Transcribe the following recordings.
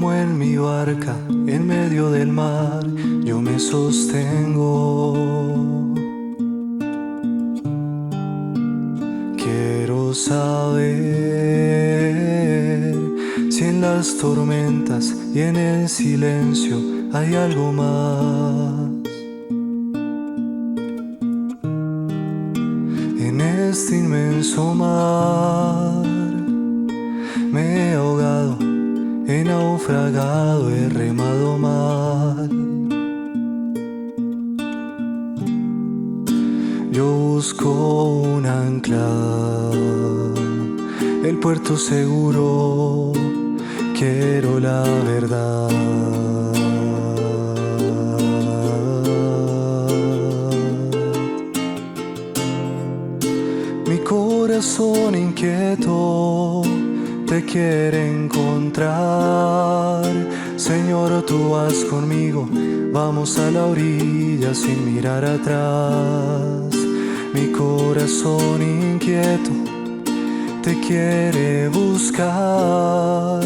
como en mi barca, en medio del mar, yo me sostengo. Quiero saber si en las tormentas y en el silencio hay algo más. En este inmenso mar me he ahogado, he naufragado, he remado mal. Yo busco un ancla, el puerto seguro, quiero la verdad. Mi corazón inquieto te quiere encontrar. Señor, tú vas conmigo, vamos a la orilla sin mirar atrás. Mi corazón inquieto te quiere buscar.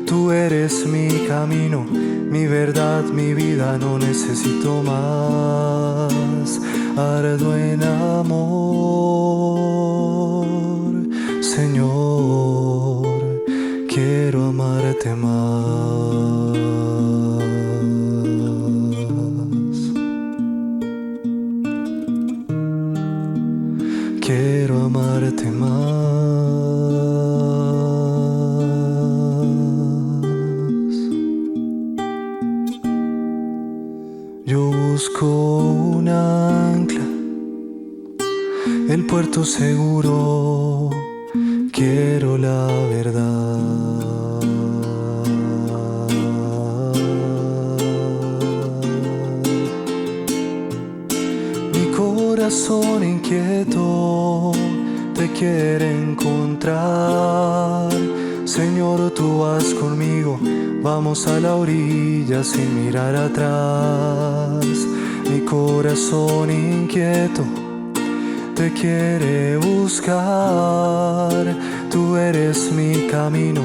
Tú eres mi camino, mi verdad, mi vida, no necesito más. Ardo en amor, Señor, quiero amarte más. Quiero amarte más. Yo busco un ancla, el puerto seguro, quiero la verdad. Mi corazón inquieto te quiere encontrar. Señor, tú vas conmigo, vamos a la orilla sin mirar atrás. Mi corazón inquieto te quiere buscar. Tú eres mi camino,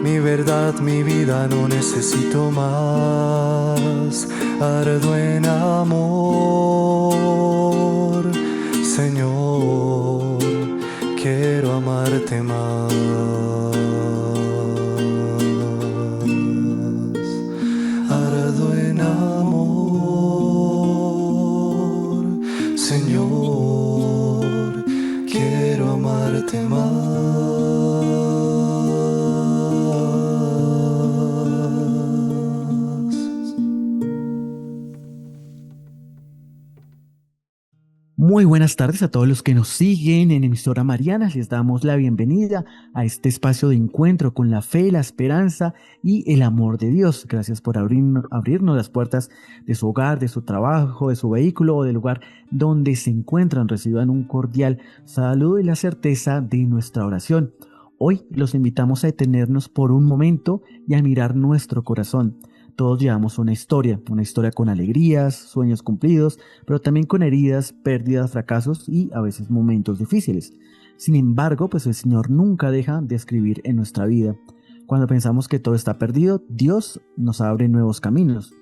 mi verdad, mi vida, no necesito más. Ardo en amor, Señor, quiero amarte más. Ardo en amor, Señor, quiero amarte más. Muy buenas tardes a todos los que nos siguen en Emisora Mariana. Les damos la bienvenida a este espacio de encuentro con la fe, la esperanza y el amor de Dios. Gracias por abrirnos las puertas de su hogar, de su trabajo, de su vehículo o del lugar donde se encuentran. Reciban un cordial saludo y la certeza de nuestra oración. Hoy los invitamos a detenernos por un momento y a mirar nuestro corazón. Todos llevamos una historia con alegrías, sueños cumplidos, pero también con heridas, pérdidas, fracasos y a veces momentos difíciles. Sin embargo, pues el Señor nunca deja de escribir en nuestra vida. Cuando pensamos que todo está perdido, Dios nos abre nuevos caminos.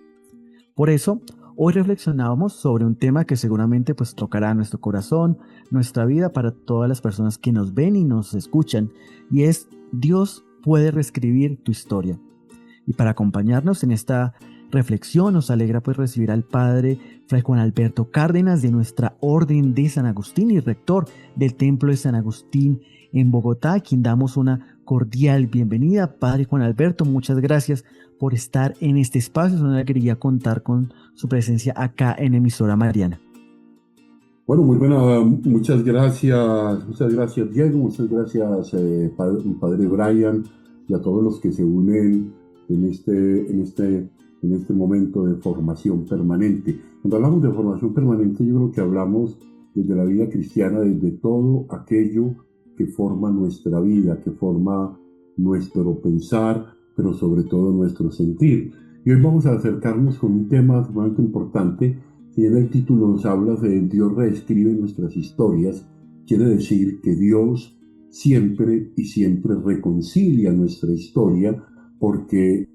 Por eso, hoy reflexionábamos sobre un tema que seguramente pues tocará nuestro corazón, nuestra vida para todas las personas que nos ven y nos escuchan, y es: Dios puede reescribir tu historia. Y para acompañarnos en esta reflexión nos alegra pues recibir al Padre Fray Juan Alberto Cárdenas de nuestra Orden de San Agustín y rector del Templo de San Agustín en Bogotá, a quien damos una cordial bienvenida. Padre Juan Alberto, muchas gracias por estar en este espacio. Es una alegría contar con su presencia acá en Emisora Mariana. Bueno, muy buena, muchas gracias Diego, muchas gracias padre Brian, y a todos los que se unen en este momento de formación permanente. Cuando hablamos de formación permanente, yo creo que hablamos desde la vida cristiana, desde todo aquello que forma nuestra vida, que forma nuestro pensar, pero sobre todo nuestro sentir. Y hoy vamos a acercarnos con un tema sumamente importante. Si en el título nos habla de Dios reescribe nuestras historias, quiere decir que Dios siempre y siempre reconcilia nuestra historia, porque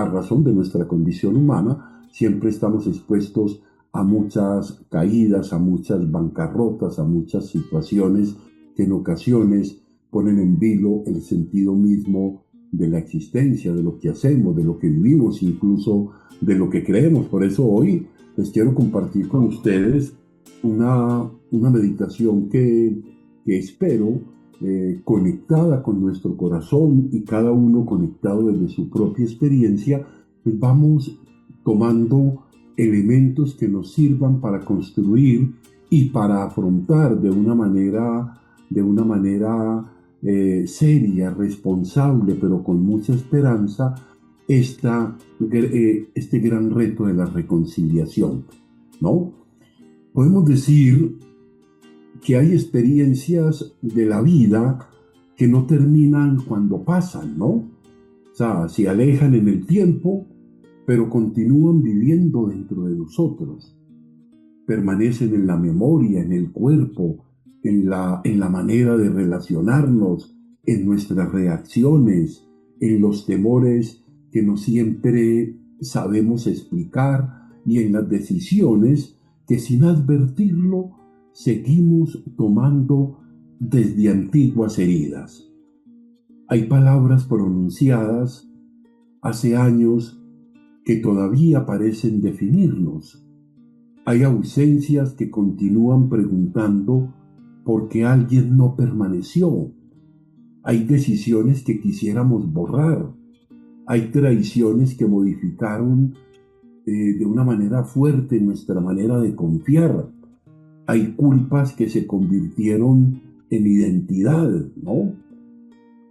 a razón de nuestra condición humana, siempre estamos expuestos a muchas caídas, a muchas bancarrotas, a muchas situaciones que en ocasiones ponen en vilo el sentido mismo de la existencia, de lo que hacemos, de lo que vivimos, incluso de lo que creemos. Por eso hoy les quiero compartir con ustedes una meditación que espero conectada con nuestro corazón y cada uno conectado desde su propia experiencia, pues vamos tomando elementos que nos sirvan para construir y para afrontar de una manera seria, responsable, pero con mucha esperanza, este gran reto de la reconciliación, ¿no? Podemos decir que hay experiencias de la vida que no terminan cuando pasan, ¿no? O sea, se alejan en el tiempo, pero continúan viviendo dentro de nosotros. Permanecen en la memoria, en el cuerpo, en la manera de relacionarnos, en nuestras reacciones, en los temores que no siempre sabemos explicar y en las decisiones que sin advertirlo seguimos tomando desde antiguas heridas. Hay palabras pronunciadas hace años que todavía parecen definirnos. Hay ausencias que continúan preguntando por qué alguien no permaneció. Hay decisiones que quisiéramos borrar. Hay traiciones que modificaron de una manera fuerte nuestra manera de confiar. Hay culpas que se convirtieron en identidad, ¿no?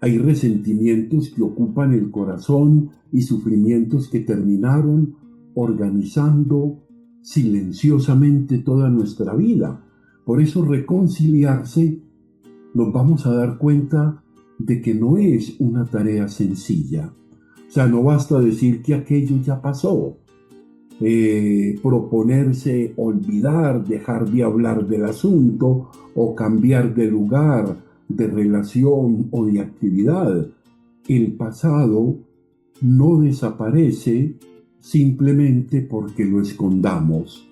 Hay resentimientos que ocupan el corazón y sufrimientos que terminaron organizando silenciosamente toda nuestra vida. Por eso reconciliarse, nos vamos a dar cuenta de que no es una tarea sencilla. O sea, no basta decir que aquello ya pasó. Proponerse olvidar, dejar de hablar del asunto o cambiar de lugar, de relación o de actividad. El pasado no desaparece simplemente porque lo escondamos.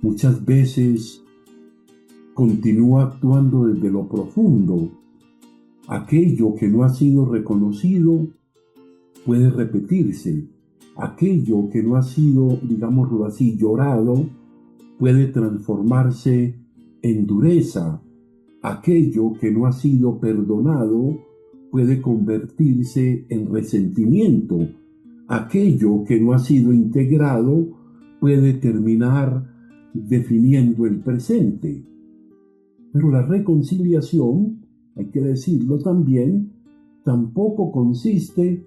Muchas veces continúa actuando desde lo profundo. Aquello que no ha sido reconocido puede repetirse. Aquello que no ha sido, digámoslo así, llorado, puede transformarse en dureza. Aquello que no ha sido perdonado puede convertirse en resentimiento. Aquello que no ha sido integrado puede terminar definiendo el presente. Pero la reconciliación, hay que decirlo también, tampoco consiste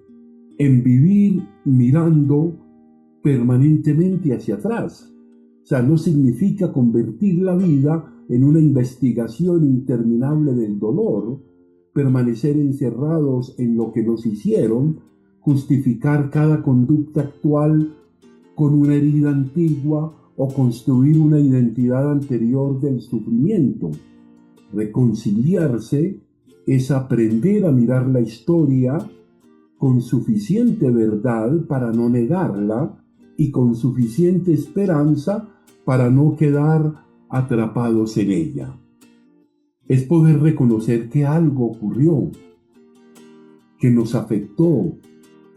en vivir mirando permanentemente hacia atrás. O sea, no significa convertir la vida en una investigación interminable del dolor, permanecer encerrados en lo que nos hicieron, justificar cada conducta actual con una herida antigua o construir una identidad anterior del sufrimiento. Reconciliarse es aprender a mirar la historia con suficiente verdad para no negarla y con suficiente esperanza para no quedar atrapados en ella. Es poder reconocer que algo ocurrió, que nos afectó,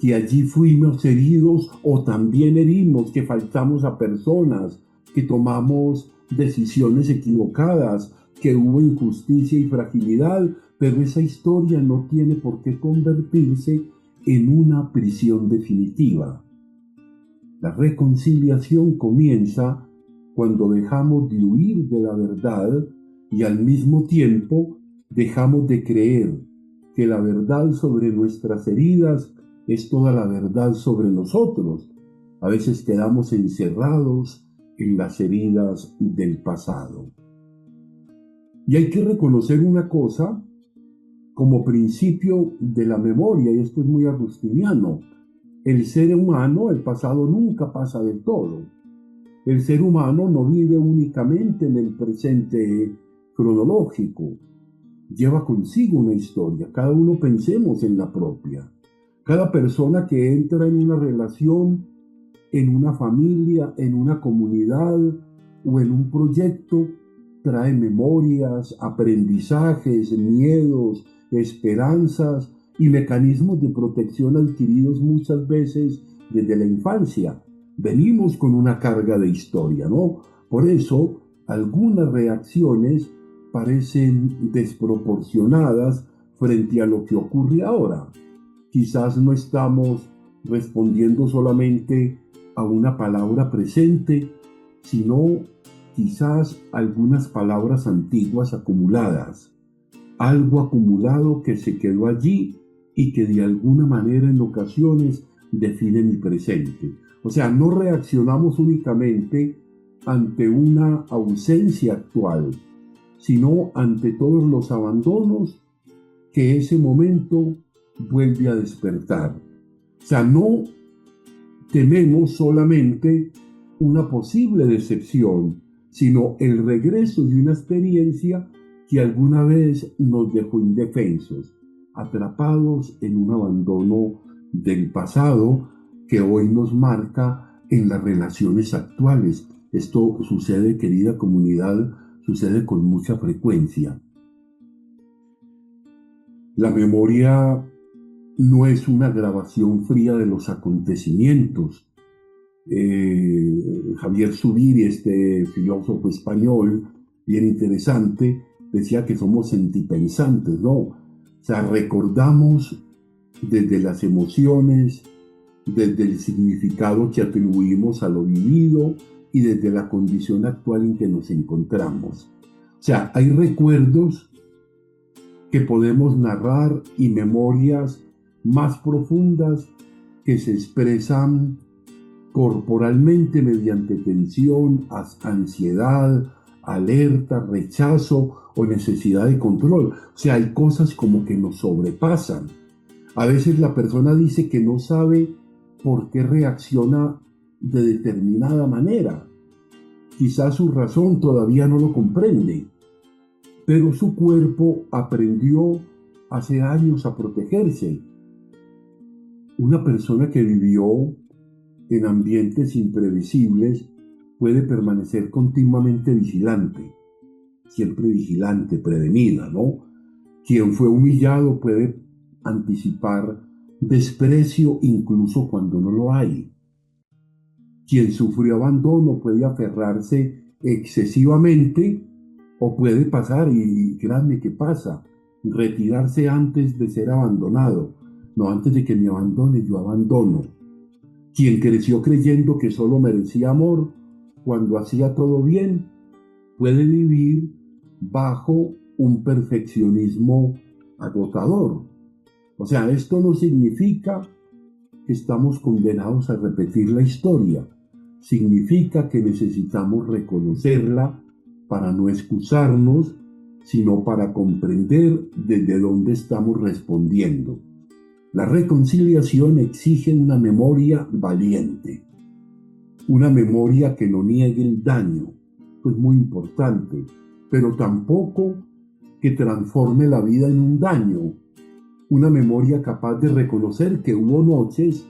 que allí fuimos heridos o también herimos, que faltamos a personas, que tomamos decisiones equivocadas, que hubo injusticia y fragilidad, pero esa historia no tiene por qué convertirse en una prisión definitiva. La reconciliación comienza cuando dejamos de huir de la verdad y al mismo tiempo dejamos de creer que la verdad sobre nuestras heridas es toda la verdad sobre nosotros. A veces quedamos encerrados en las heridas del pasado. Y hay que reconocer una cosa como principio de la memoria, y esto es muy agustiniano. El ser humano, el pasado nunca pasa del todo. El ser humano no vive únicamente en el presente cronológico. Lleva consigo una historia. Cada uno pensemos en la propia. Cada persona que entra en una relación, en una familia, en una comunidad o en un proyecto, trae memorias, aprendizajes, miedos, esperanzas y mecanismos de protección adquiridos muchas veces desde la infancia. Venimos con una carga de historia, ¿no? Por eso, algunas reacciones parecen desproporcionadas frente a lo que ocurre ahora. Quizás no estamos respondiendo solamente a una palabra presente, sino quizás algunas palabras antiguas acumuladas, algo acumulado que se quedó allí y que de alguna manera en ocasiones define mi presente. O sea, no reaccionamos únicamente ante una ausencia actual, sino ante todos los abandonos que ese momento vuelve a despertar. O sea, no tememos solamente una posible decepción, sino el regreso de una experiencia que alguna vez nos dejó indefensos, atrapados en un abandono del pasado que hoy nos marca en las relaciones actuales. Esto sucede, querida comunidad, sucede con mucha frecuencia. La memoria no es una grabación fría de los acontecimientos. Javier Zubiri, este filósofo español, bien interesante, decía que somos sentipensantes, ¿no? O sea, recordamos desde las emociones, desde el significado que atribuimos a lo vivido y desde la condición actual en que nos encontramos. O sea, hay recuerdos que podemos narrar y memorias más profundas que se expresan corporalmente mediante tensión, ansiedad, alerta, rechazo o necesidad de control. O sea, hay cosas como que nos sobrepasan. A veces la persona dice que no sabe por qué reacciona de determinada manera. Quizás su razón todavía no lo comprende, pero su cuerpo aprendió hace años a protegerse. Una persona que vivió en ambientes imprevisibles puede permanecer continuamente vigilante, siempre vigilante, prevenida, ¿no? Quien fue humillado puede anticipar desprecio incluso cuando no lo hay. Quien sufrió abandono puede aferrarse excesivamente o puede pasar, y créanme que pasa, retirarse antes de ser abandonado. No, antes de que me abandone, yo abandono. Quien creció creyendo que solo merecía amor cuando hacía todo bien, puede vivir bajo un perfeccionismo agotador. O sea, esto no significa que estamos condenados a repetir la historia. Significa que necesitamos reconocerla para no excusarnos, sino para comprender desde dónde estamos respondiendo. La reconciliación exige una memoria valiente, una memoria que no niegue el daño, esto es muy importante, pero tampoco que transforme la vida en un daño, una memoria capaz de reconocer que hubo noches,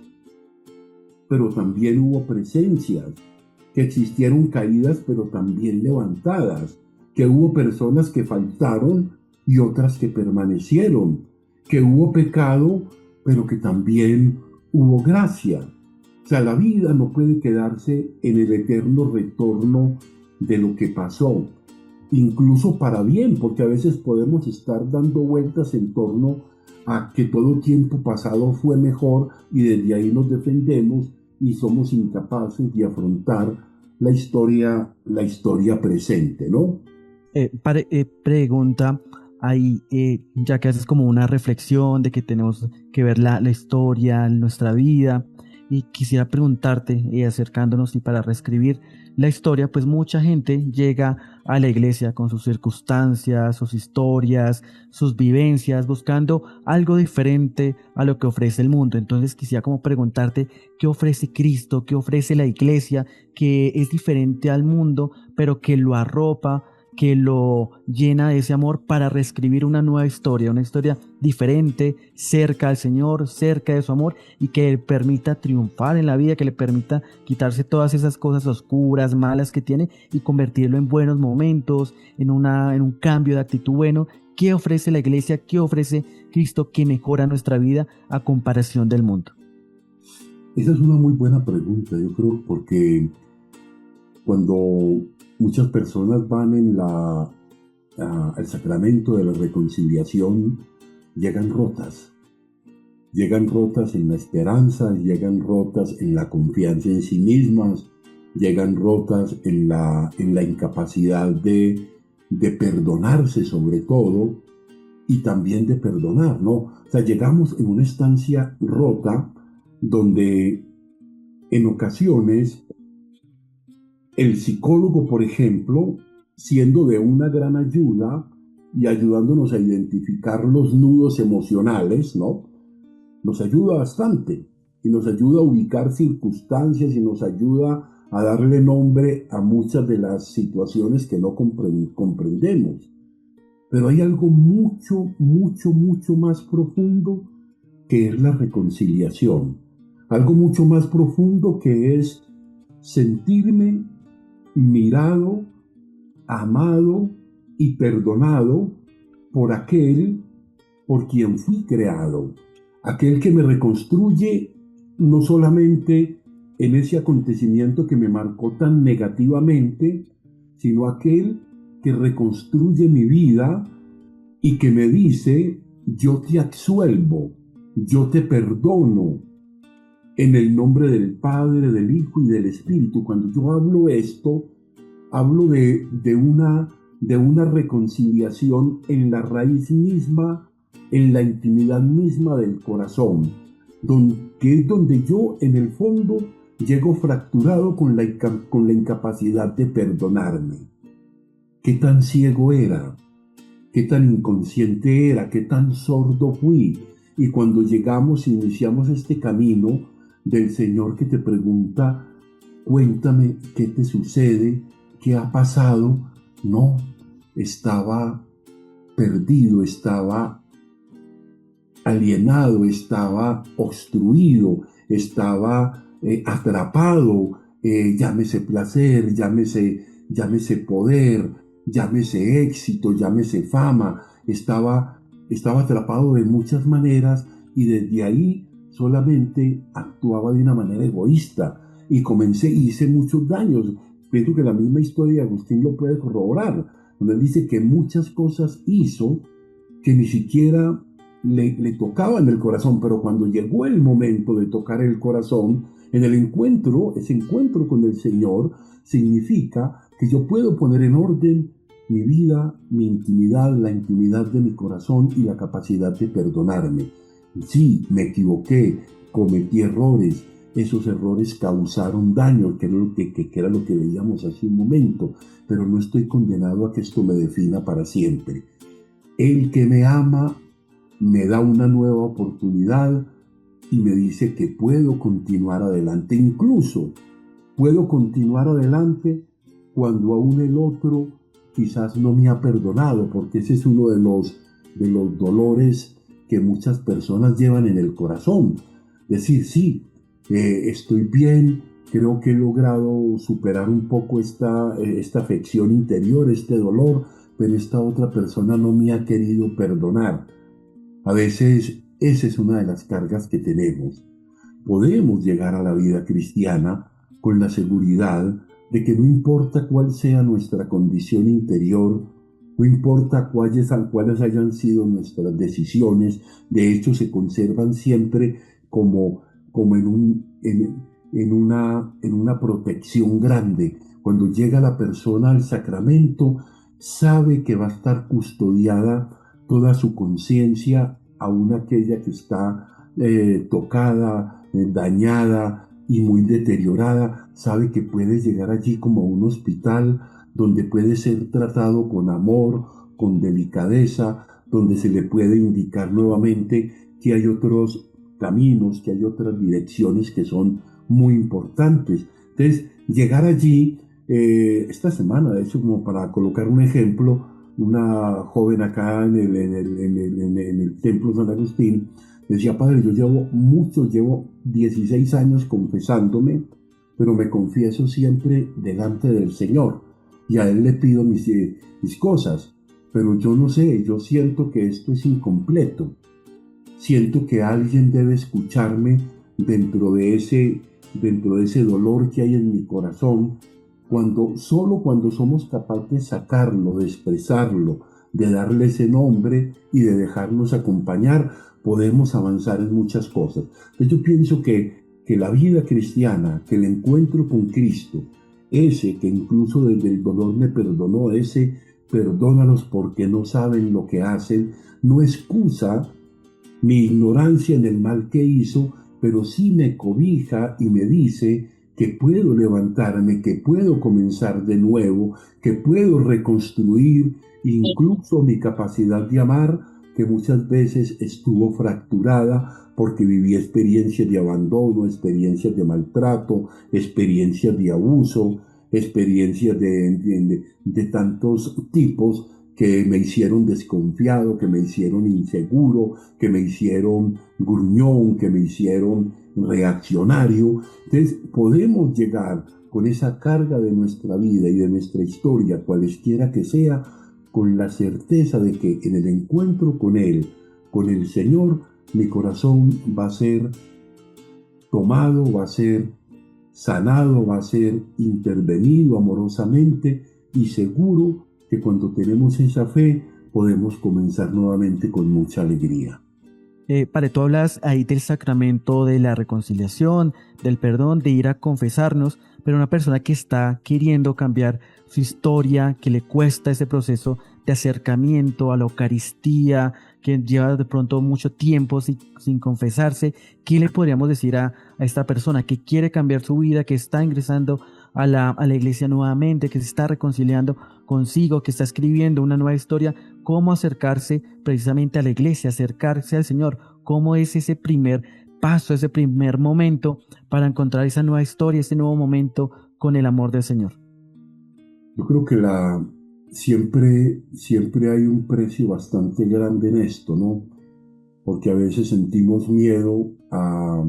pero también hubo presencias, que existieron caídas, pero también levantadas, que hubo personas que faltaron y otras que permanecieron, que hubo pecado, pero que también hubo gracia. O sea, la vida no puede quedarse en el eterno retorno de lo que pasó, incluso para bien, porque a veces podemos estar dando vueltas en torno a que todo tiempo pasado fue mejor y desde ahí nos defendemos y somos incapaces de afrontar la historia presente, ¿no? Pregunta ahí, ya que haces como una reflexión de que tenemos que ver la historia, nuestra vida, y quisiera preguntarte, acercándonos y para reescribir la historia, pues mucha gente llega a la iglesia con sus circunstancias, sus historias, sus vivencias, buscando algo diferente a lo que ofrece el mundo. Entonces quisiera como preguntarte, ¿qué ofrece Cristo? ¿Qué ofrece la iglesia? Que es diferente al mundo, pero que lo arropa que lo llena de ese amor para reescribir una nueva historia, una historia diferente, cerca al Señor, cerca de su amor y que le permita triunfar en la vida, que le permita quitarse todas esas cosas oscuras, malas que tiene y convertirlo en buenos momentos, en un cambio de actitud bueno. ¿Qué ofrece la iglesia? ¿Qué ofrece Cristo que mejora nuestra vida a comparación del mundo? Esa es una muy buena pregunta, yo creo, porque cuando muchas personas van al sacramento de la reconciliación, llegan rotas. Llegan rotas en la esperanza, llegan rotas en la confianza en sí mismas, llegan rotas en la incapacidad de perdonarse sobre todo y también de perdonar, ¿no? O sea, llegamos en una estancia rota donde en ocasiones el psicólogo, por ejemplo, siendo de una gran ayuda y ayudándonos a identificar los nudos emocionales, ¿no? Nos ayuda bastante y nos ayuda a ubicar circunstancias y nos ayuda a darle nombre a muchas de las situaciones que no comprendemos. Pero hay algo mucho, mucho, mucho más profundo que es la reconciliación. Algo mucho más profundo que es sentirme mirado, amado y perdonado por aquel por quien fui creado. Aquel que me reconstruye no solamente en ese acontecimiento que me marcó tan negativamente, sino aquel que reconstruye mi vida y que me dice, yo te absuelvo, yo te perdono, en el nombre del Padre, del Hijo y del Espíritu. Cuando yo hablo esto, hablo de una reconciliación en la raíz misma, en la intimidad misma del corazón, que es donde yo en el fondo llego fracturado con la incapacidad de perdonarme. ¿Qué tan ciego era? ¿Qué tan inconsciente era? ¿Qué tan sordo fui? Y cuando iniciamos este camino del Señor que te pregunta, cuéntame qué te sucede, qué ha pasado. No, estaba perdido, estaba alienado, estaba obstruido, estaba atrapado, llámese placer, llámese poder, llámese éxito, llámese fama, estaba atrapado de muchas maneras y desde ahí solamente actuaba de una manera egoísta y hice muchos daños. Pienso que la misma historia de Agustín lo puede corroborar, donde él dice que muchas cosas hizo que ni siquiera le tocaban el corazón, pero cuando llegó el momento de tocar el corazón, en ese encuentro con el Señor, significa que yo puedo poner en orden mi vida, mi intimidad, la intimidad de mi corazón y la capacidad de perdonarme. Sí, me equivoqué, cometí errores, esos errores causaron daño, que era lo que veíamos hace un momento, pero no estoy condenado a que esto me defina para siempre. El que me ama me da una nueva oportunidad y me dice que puedo continuar adelante. Incluso puedo continuar adelante cuando aún el otro quizás no me ha perdonado, porque ese es uno de los dolores que muchas personas llevan en el corazón. Decir, sí, estoy bien, creo que he logrado superar un poco esta afección interior, este dolor, pero esta otra persona no me ha querido perdonar. A veces esa es una de las cargas que tenemos. Podemos llegar a la vida cristiana con la seguridad de que no importa cuál sea nuestra condición interior, no importa cuáles hayan sido nuestras decisiones, de hecho se conservan siempre como en una protección grande. Cuando llega la persona al sacramento, sabe que va a estar custodiada toda su conciencia, aún aquella que está tocada, dañada y muy deteriorada, sabe que puede llegar allí como a un hospital donde puede ser tratado con amor, con delicadeza, donde se le puede indicar nuevamente que hay otros caminos, que hay otras direcciones que son muy importantes. Entonces, llegar allí esta semana, de hecho, como para colocar un ejemplo, una joven acá en el templo San Agustín decía: padre, yo llevo 16 años confesándome, pero me confieso siempre delante del Señor y a Él le pido mis cosas, pero yo no sé, yo siento que esto es incompleto, siento que alguien debe escucharme dentro de ese dolor que hay en mi corazón, solo cuando somos capaces de sacarlo, de expresarlo, de darle ese nombre y de dejarnos acompañar, podemos avanzar en muchas cosas. Entonces yo pienso que la vida cristiana, que el encuentro con Cristo, ese que incluso desde el dolor me perdonó, ese perdónalos porque no saben lo que hacen, no excusa mi ignorancia en el mal que hizo, pero sí me cobija y me dice que puedo levantarme, que puedo comenzar de nuevo, que puedo reconstruir incluso mi capacidad de amar, que muchas veces estuvo fracturada porque viví experiencias de abandono, experiencias de maltrato, experiencias de abuso, experiencias de tantos tipos que me hicieron desconfiado, que me hicieron inseguro, que me hicieron gruñón, que me hicieron reaccionario. Entonces podemos llegar con esa carga de nuestra vida y de nuestra historia, cualesquiera que sea, con la certeza de que en el encuentro con Él, con el Señor, mi corazón va a ser tomado, va a ser sanado, va a ser intervenido amorosamente, y seguro que cuando tenemos esa fe podemos comenzar nuevamente con mucha alegría. Padre, tú hablas ahí del sacramento de la reconciliación, del perdón, de ir a confesarnos, pero una persona que está queriendo cambiar su historia, que le cuesta ese proceso de acercamiento a la Eucaristía, que lleva de pronto mucho tiempo sin confesarse, ¿qué le podríamos decir a esta persona que quiere cambiar su vida, que está ingresando a la iglesia nuevamente, que se está reconciliando consigo, que está escribiendo una nueva historia? ¿Cómo acercarse precisamente a la iglesia, acercarse al Señor? ¿Cómo es ese primer paso, ese primer momento para encontrar esa nueva historia, ese nuevo momento con el amor del Señor? Yo creo que siempre hay un precio bastante grande en esto, ¿no? Porque a veces sentimos miedo a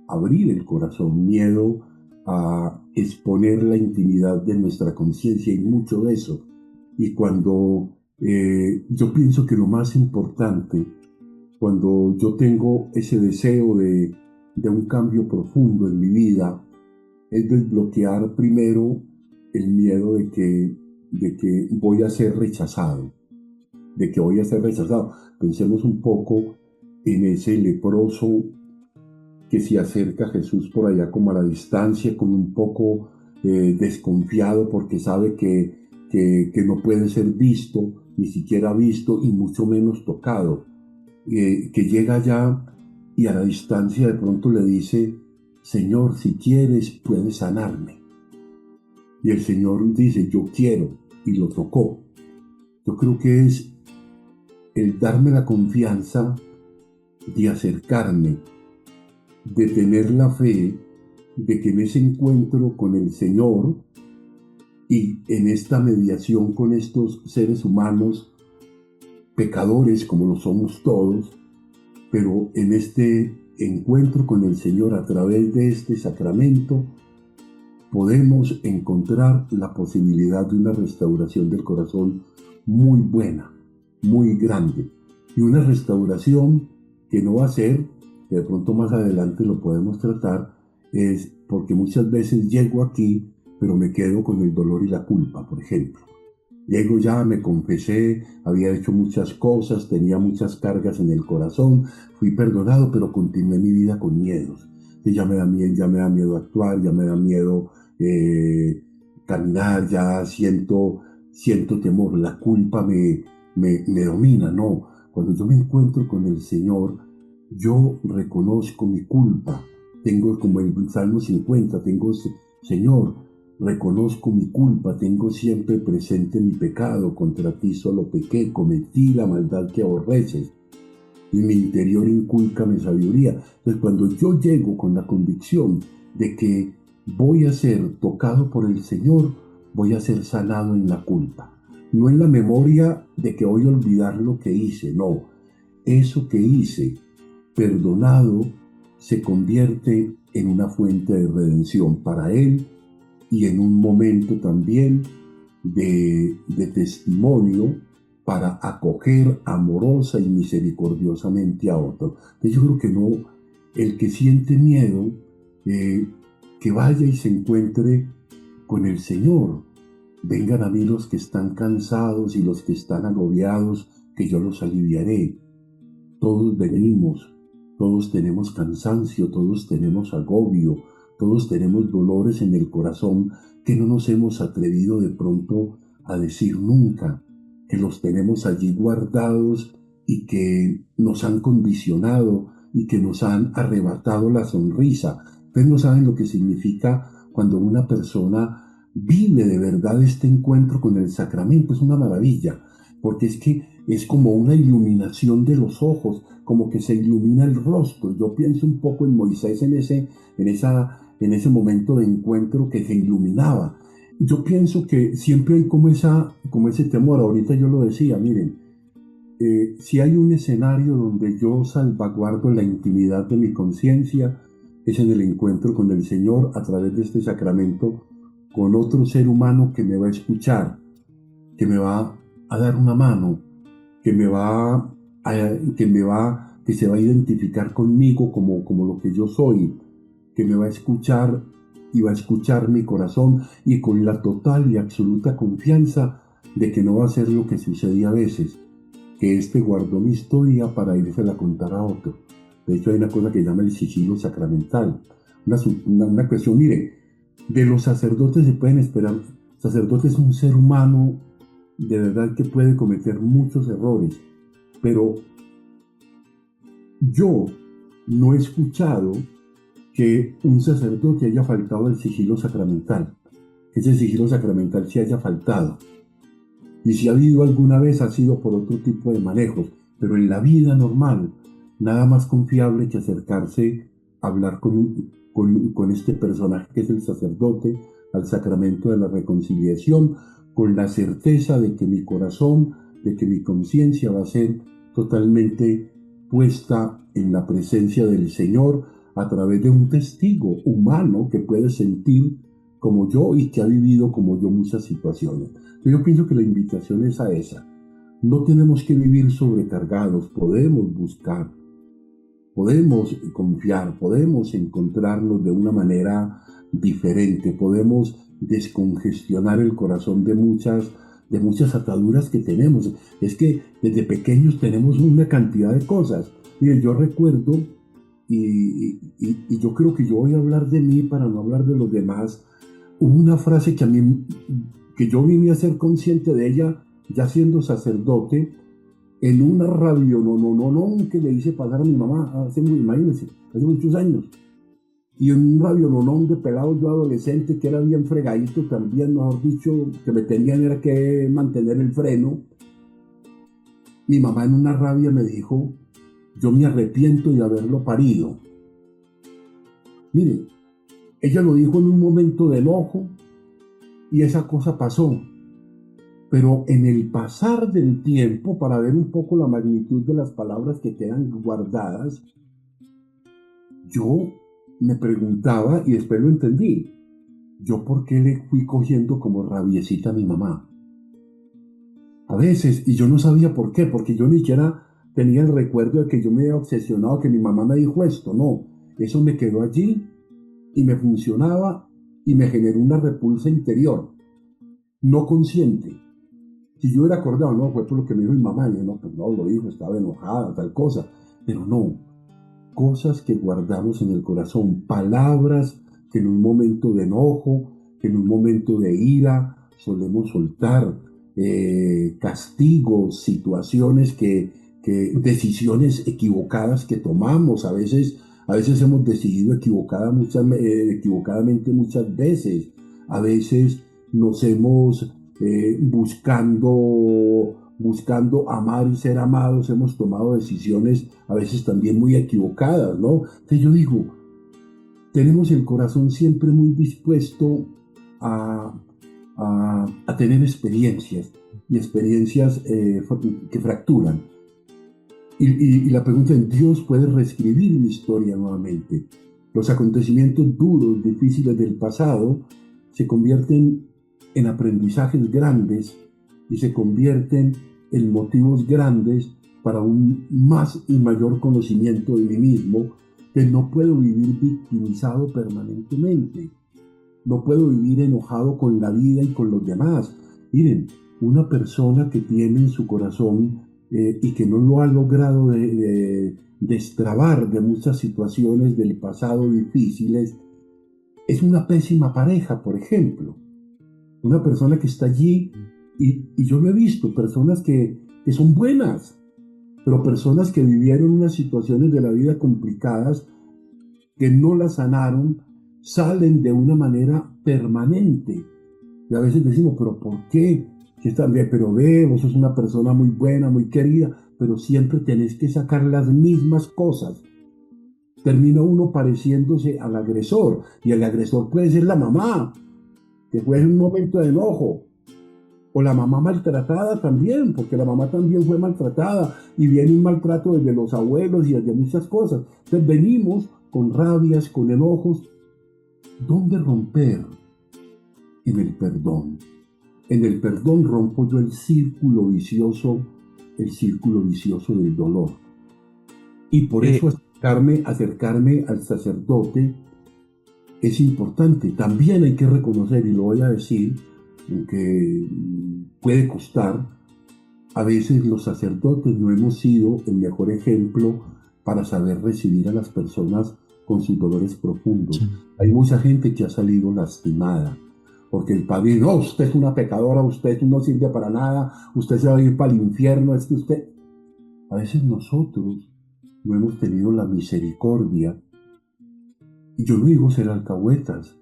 abrir el corazón, miedo a exponer la intimidad de nuestra conciencia, y mucho de eso. Y cuando yo pienso que lo más importante, cuando yo tengo ese deseo de un cambio profundo en mi vida, es desbloquear primero el miedo de que voy a ser rechazado, de que voy a ser rechazado. Pensemos un poco en ese leproso que se acerca a Jesús por allá como a la distancia, como un poco desconfiado porque sabe que no puede ser visto, ni siquiera visto y mucho menos tocado, que llega allá y a la distancia de pronto le dice: Señor, si quieres puedes sanarme. Y el Señor dice: yo quiero, y lo tocó. Yo creo que es el darme la confianza de acercarme, de tener la fe de que en ese encuentro con el Señor y en esta mediación con estos seres humanos, pecadores como lo somos todos, pero en este encuentro con el Señor a través de este sacramento, podemos encontrar la posibilidad de una restauración del corazón muy buena, muy grande, y una restauración que no va a ser, que de pronto más adelante lo podemos tratar, es porque muchas veces llego aquí, pero me quedo con el dolor y la culpa, por ejemplo. Llego ya, me confesé, había hecho muchas cosas, tenía muchas cargas en el corazón, fui perdonado, pero continué mi vida con miedos. Y ya me da miedo actuar, ya me da miedo caminar, ya siento temor, la culpa me domina. No, cuando yo me encuentro con el Señor, yo reconozco mi culpa. Tengo, como el Salmo 50, Señor, reconozco mi culpa, tengo siempre presente mi pecado, contra ti solo pequé, cometí la maldad que aborreces, y mi interior incúlcame sabiduría. Entonces, cuando yo llego con la convicción de que voy a ser tocado por el Señor, voy a ser sanado en la culpa. No en la memoria de que voy a olvidar lo que hice, no. Eso que hice, perdonado, se convierte en una fuente de redención para Él y en un momento también de testimonio para acoger amorosa y misericordiosamente a otro. Entonces yo creo que no, el que siente miedo, que vaya y se encuentre con el Señor. Vengan a mí los que están cansados y los que están agobiados, que yo los aliviaré. Todos venimos, todos tenemos cansancio, todos tenemos agobio, todos tenemos dolores en el corazón que no nos hemos atrevido de pronto a decir nunca, que los tenemos allí guardados y que nos han condicionado y que nos han arrebatado la sonrisa. Ustedes no saben lo que significa cuando una persona vive de verdad este encuentro con el sacramento. Es una maravilla, porque es que es como una iluminación de los ojos, como que se ilumina el rostro. Yo pienso un poco en Moisés en ese momento de encuentro que se iluminaba. Yo pienso que siempre hay como ese temor. Ahorita yo lo decía, miren, si hay un escenario donde yo salvaguardo la intimidad de mi conciencia, es en el encuentro con el Señor a través de este sacramento, con otro ser humano que me va a escuchar, que me va a dar una mano, que se va a identificar conmigo como lo que yo soy, que me va a escuchar y va a escuchar mi corazón, y con la total y absoluta confianza de que no va a ser lo que sucedía a veces, que guardó mi historia para irse a contar a otro. De hecho, hay una cosa que se llama el sigilo sacramental. Una cuestión, mire, de los sacerdotes se pueden esperar. El sacerdote es un ser humano de verdad que puede cometer muchos errores, pero yo no he escuchado que un sacerdote haya faltado el sigilo sacramental, que ese sigilo sacramental se haya faltado. Y si ha habido alguna vez ha sido por otro tipo de manejos, pero en la vida normal, nada más confiable que acercarse a hablar con este personaje que es el sacerdote, al sacramento de la reconciliación, con la certeza de que mi corazón, de que mi conciencia va a ser totalmente puesta en la presencia del Señor a través de un testigo humano que puede sentir como yo y que ha vivido como yo muchas situaciones. Yo pienso que la invitación es a esa. No tenemos que vivir sobrecargados, podemos buscar, podemos confiar, podemos encontrarnos de una manera diferente, podemos descongestionar el corazón de muchas ataduras que tenemos. Es que desde pequeños tenemos una cantidad de cosas. Mire, yo recuerdo, y yo creo que yo voy a hablar de mí para no hablar de los demás. Hubo una frase que yo vine a ser consciente de ella ya siendo sacerdote, en una radio no que le hice pasar a mi mamá imagínense, hace muchos años. Y en un radio de pelado yo adolescente, que era bien fregadito también, mejor dicho, que me tenían era que mantener el freno. Mi mamá en una rabia me dijo: yo me arrepiento de haberlo parido. Mire, ella lo dijo en un momento de enojo y esa cosa pasó. Pero en el pasar del tiempo, para ver un poco la magnitud de las palabras que quedan guardadas, yo me preguntaba, y después lo entendí, yo por qué le fui cogiendo como rabiecita a mi mamá. A veces, y yo no sabía por qué, porque yo ni siquiera tenía el recuerdo de que yo me había obsesionado, que mi mamá me dijo esto, no. Eso me quedó allí y me funcionaba y me generó una repulsa interior, no consciente. Si yo hubiera acordado, no, fue por lo que me dijo mi mamá, y yo, no, pues no, lo dijo, estaba enojada, tal cosa, pero no, cosas que guardamos en el corazón, palabras que en un momento de enojo, que en un momento de ira solemos soltar, castigos, situaciones decisiones equivocadas que tomamos. A veces hemos decidido equivocadamente muchas veces. A veces nos hemos buscando amar y ser amados, hemos tomado decisiones a veces también muy equivocadas, ¿no? Entonces yo digo, tenemos el corazón siempre muy dispuesto a, a tener experiencias, y experiencias que fracturan. Y la pregunta es, ¿Dios puede reescribir mi historia nuevamente? Los acontecimientos duros, difíciles del pasado se convierten en aprendizajes grandes y se convierten en motivos grandes para un más y mayor conocimiento de mí mismo, que no puedo vivir victimizado permanentemente. No puedo vivir enojado con la vida y con los demás. Miren, una persona que tiene en su corazón y que no lo ha logrado destrabar de muchas situaciones del pasado difíciles, es una pésima pareja, por ejemplo. Una persona que está allí, y yo lo he visto, personas que son buenas, pero personas que vivieron unas situaciones de la vida complicadas, que no las sanaron, salen de una manera permanente. Y a veces decimos, ¿pero por qué? Si están bien, pero vos sos una persona muy buena, muy querida, pero siempre tenés que sacar las mismas cosas. Termina uno pareciéndose al agresor, y el agresor puede ser la mamá, que fue en un momento de enojo, o la mamá maltratada también, porque la mamá también fue maltratada, y viene un maltrato desde los abuelos y desde muchas cosas. Entonces venimos con rabias, con enojos. ¿Dónde romper? En el perdón. En el perdón rompo yo el círculo vicioso del dolor. Y por eso acercarme al sacerdote es importante. También hay que reconocer, y lo voy a decir, que puede costar, a veces los sacerdotes no hemos sido el mejor ejemplo para saber recibir a las personas con sus dolores profundos. Sí. Hay mucha gente que ha salido lastimada, porque el padre dice, no, usted es una pecadora, usted no sirve para nada, usted se va a ir para el infierno, es que usted... A veces nosotros no hemos tenido la misericordia, y yo no digo ser alcahuetas,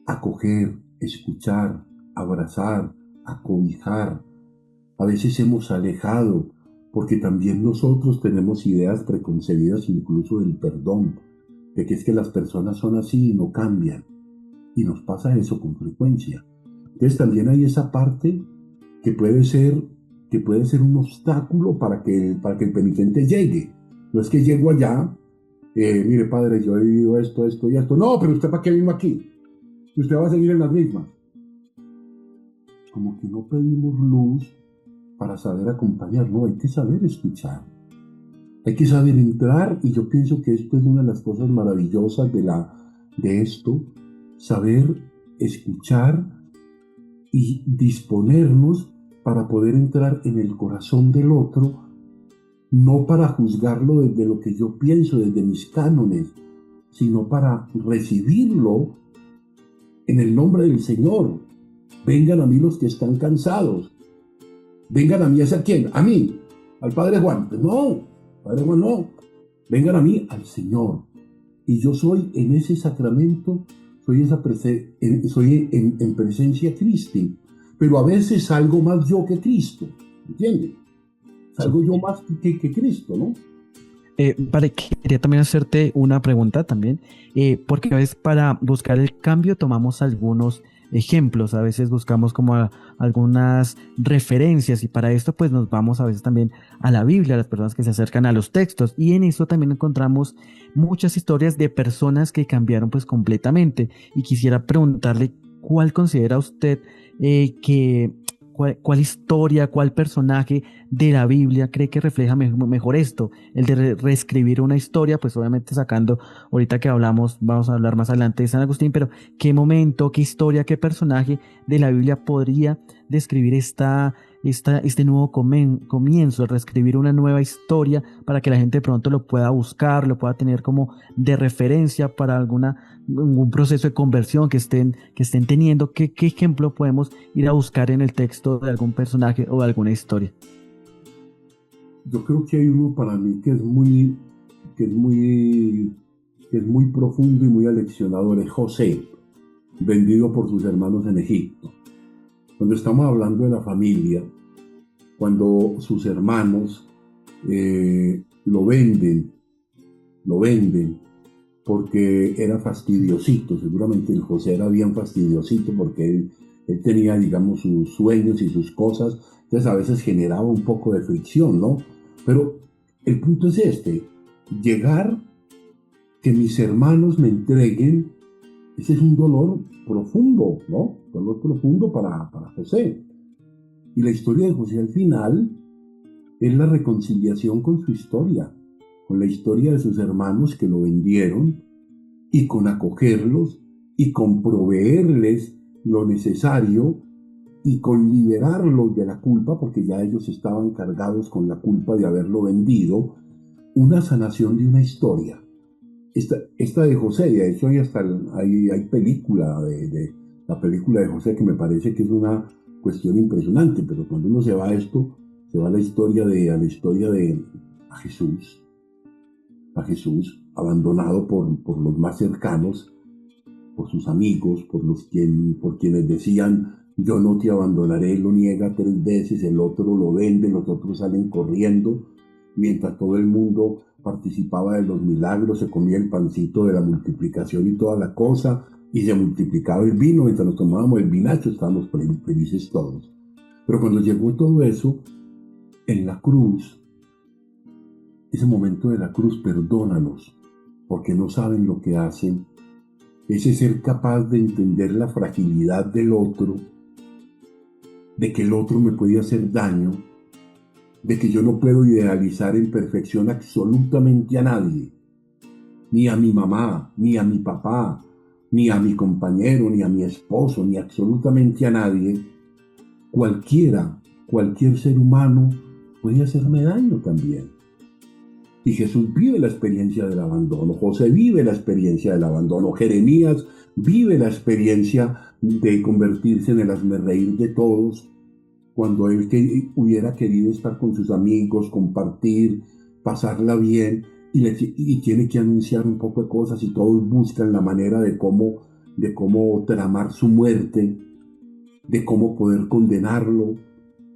acoger, escuchar, abrazar, acobijar. A veces hemos alejado, porque también nosotros tenemos ideas preconcebidas incluso del perdón, de que es que las personas son así y no cambian, y nos pasa eso con frecuencia. Entonces también hay esa parte que puede ser un obstáculo para que el penitente llegue. No es que llego allá, mire padre, yo he vivido esto y esto. No, pero usted ¿para qué vino aquí? Y usted va a seguir en las mismas. Como que no pedimos luz para saber acompañar, no, hay que saber escuchar. Hay que saber entrar, y yo pienso que esto es una de las cosas maravillosas de esto, saber escuchar y disponernos para poder entrar en el corazón del otro, no para juzgarlo desde lo que yo pienso, desde mis cánones, sino para recibirlo en el nombre del Señor. Vengan a mí los que están cansados. Vengan a mí, ¿a quién? A mí, al Padre Juan. No, Padre Juan no. Vengan a mí, al Señor. Y yo soy en ese sacramento, soy en presencia Cristi. Pero a veces salgo más yo que Cristo, ¿entiendes? Salgo yo más que Cristo, ¿no? Quería también hacerte una pregunta también, porque a veces para buscar el cambio tomamos algunos ejemplos, a veces buscamos como algunas referencias, y para esto pues nos vamos a veces también a la Biblia, a las personas que se acercan a los textos, y en eso también encontramos muchas historias de personas que cambiaron pues completamente, y quisiera preguntarle cuál considera usted ¿Cuál historia, cuál personaje de la Biblia cree que refleja mejor esto? El de reescribir una historia, pues obviamente sacando, ahorita que vamos a hablar más adelante de San Agustín, pero ¿qué momento, qué historia, qué personaje de la Biblia podría describir este nuevo comienzo, reescribir una nueva historia para que la gente de pronto lo pueda buscar, lo pueda tener como de referencia para algún proceso de conversión que estén teniendo? ¿Qué ejemplo podemos ir a buscar en el texto de algún personaje o de alguna historia? Yo creo que hay uno para mí que es muy profundo y muy aleccionador, es José, vendido por sus hermanos en Egipto. Cuando estamos hablando de la familia, cuando sus hermanos lo venden, porque era fastidiosito, seguramente el José era bien fastidiosito porque él tenía, digamos, sus sueños y sus cosas, entonces a veces generaba un poco de fricción, ¿no? Pero el punto es este, llegar, que mis hermanos me entreguen, ese es un dolor profundo, ¿no? Dolor profundo para José. Y la historia de José al final es la reconciliación con su historia, con la historia de sus hermanos que lo vendieron y con acogerlos y con proveerles lo necesario y con liberarlos de la culpa, porque ya ellos estaban cargados con la culpa de haberlo vendido, una sanación de una historia. Esta de José, de hecho hay película de la película de José que me parece que es una cuestión impresionante, pero cuando uno se va a esto, se va a la historia de a Jesús abandonado por los más cercanos, por sus amigos, por quienes decían, yo no te abandonaré, lo niega 3 veces, el otro lo vende, los otros salen corriendo, mientras todo el mundo participaba de los milagros, se comía el pancito de la multiplicación y toda la cosa, y se multiplicaba el vino, mientras nos tomábamos el vinacho, estábamos felices todos. Pero cuando llegó todo eso, en la cruz, ese momento de la cruz, perdónanos, porque no saben lo que hacen, ese ser capaz de entender la fragilidad del otro, de que el otro me puede hacer daño, de que yo no puedo idealizar en perfección absolutamente a nadie, ni a mi mamá, ni a mi papá, ni a mi compañero, ni a mi esposo, ni absolutamente a nadie. Cualquier ser humano puede hacerme daño también. Y Jesús vive la experiencia del abandono, José vive la experiencia del abandono, Jeremías vive la experiencia de convertirse en el hazmerreír de todos, cuando él hubiera querido estar con sus amigos, compartir, pasarla bien, y tiene que anunciar un poco de cosas y todos buscan la manera de cómo tramar su muerte, de cómo poder condenarlo. O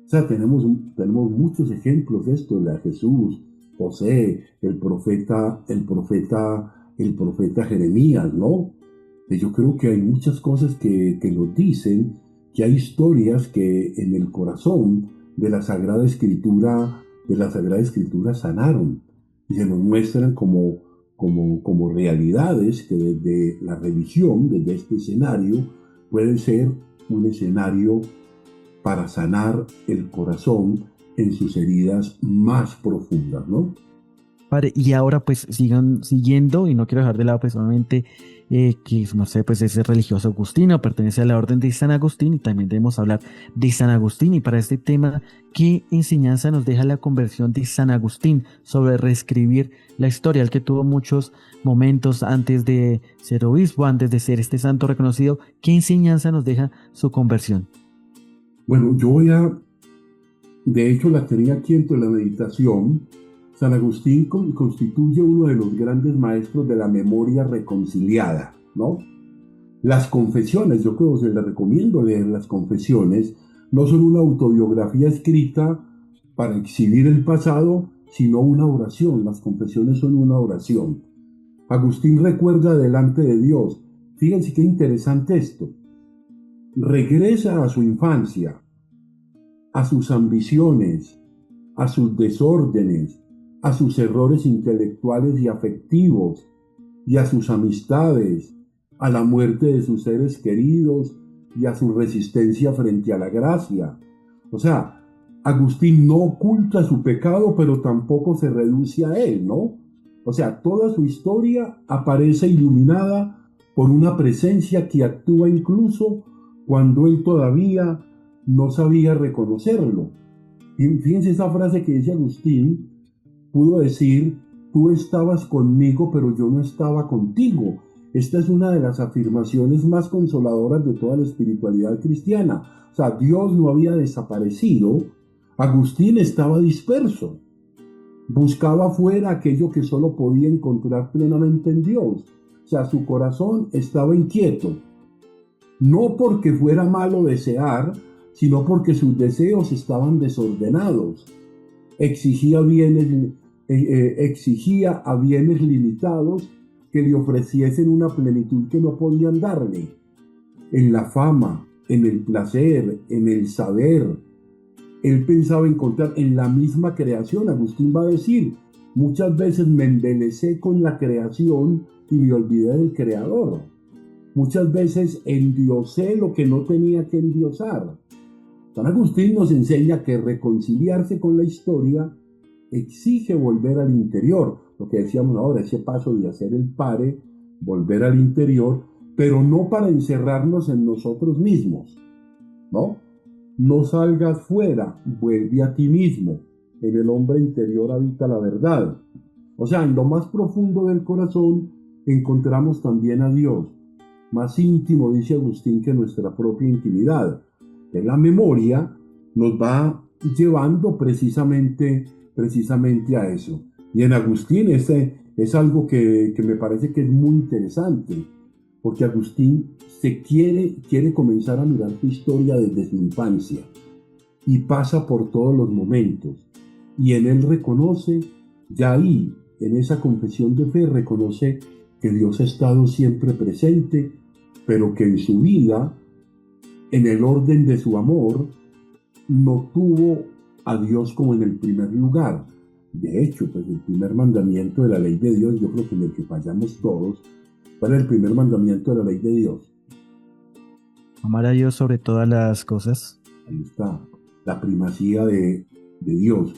sea, tenemos muchos ejemplos de esto, de Jesús, José, el profeta Jeremías, ¿no? Yo creo que hay muchas cosas que nos dicen que hay historias que en el corazón de la Sagrada Escritura sanaron y se nos muestran como realidades que desde la revisión, desde este escenario, pueden ser un escenario para sanar el corazón en sus heridas más profundas, ¿no? Padre, y ahora pues sigan siguiendo, y no quiero dejar de lado personalmente que su merced pues es religioso agustino, pertenece a la orden de San Agustín, y también debemos hablar de San Agustín. Y para este tema, ¿qué enseñanza nos deja la conversión de San Agustín sobre reescribir la historia? El que tuvo muchos momentos antes de ser obispo, antes de ser este santo reconocido. ¿Qué enseñanza nos deja su conversión? Bueno, de hecho la tenía aquí entre la meditación. San Agustín constituye uno de los grandes maestros de la memoria reconciliada, ¿no? Las confesiones, yo creo que se les recomiendo leer las confesiones, no son una autobiografía escrita para exhibir el pasado, sino una oración. Las confesiones son una oración. Agustín recuerda delante de Dios. Fíjense qué interesante esto. Regresa a su infancia, a sus ambiciones, a sus desórdenes, a sus errores intelectuales y afectivos, y a sus amistades, a la muerte de sus seres queridos y a su resistencia frente a la gracia. O sea, Agustín no oculta su pecado, pero tampoco se reduce a él, ¿no? O sea, toda su historia aparece iluminada por una presencia que actúa incluso cuando él todavía no sabía reconocerlo. Y fíjense esa frase que dice Agustín, pudo decir, tú estabas conmigo, pero yo no estaba contigo. Esta es una de las afirmaciones más consoladoras de toda la espiritualidad cristiana. O sea, Dios no había desaparecido, Agustín estaba disperso. Buscaba fuera aquello que solo podía encontrar plenamente en Dios. O sea, su corazón estaba inquieto. No porque fuera malo desear, sino porque sus deseos estaban desordenados. Exigía a bienes limitados que le ofreciesen una plenitud que no podían darle, en la fama, en el placer, en el saber. Él pensaba encontrar en la misma creación. Agustín va a decir, muchas veces me embelecé con la creación y me olvidé del creador. Muchas veces endiosé lo que no tenía que endiosar. San Agustín nos enseña que reconciliarse con la historia exige volver al interior, lo que decíamos ahora, ese paso de hacer el pare, volver al interior, pero no para encerrarnos en nosotros mismos, ¿no? No salgas fuera, vuelve a ti mismo. En el hombre interior habita la verdad. O sea, en lo más profundo del corazón encontramos también a Dios, más íntimo, dice Agustín, que nuestra propia intimidad. Que la memoria nos va llevando precisamente a eso. Y en Agustín es algo que me parece que es muy interesante, porque Agustín quiere comenzar a mirar su historia desde su infancia y pasa por todos los momentos. Y en él reconoce, ya ahí, en esa confesión de fe, reconoce que Dios ha estado siempre presente, pero que en su vida, en el orden de su amor, no tuvo a Dios como en el primer lugar. De hecho, pues el primer mandamiento de la ley de Dios, yo creo que en el que fallamos todos, ¿cuál es el primer mandamiento de la ley de Dios? Amar a Dios sobre todas las cosas. Ahí está, la primacía de Dios.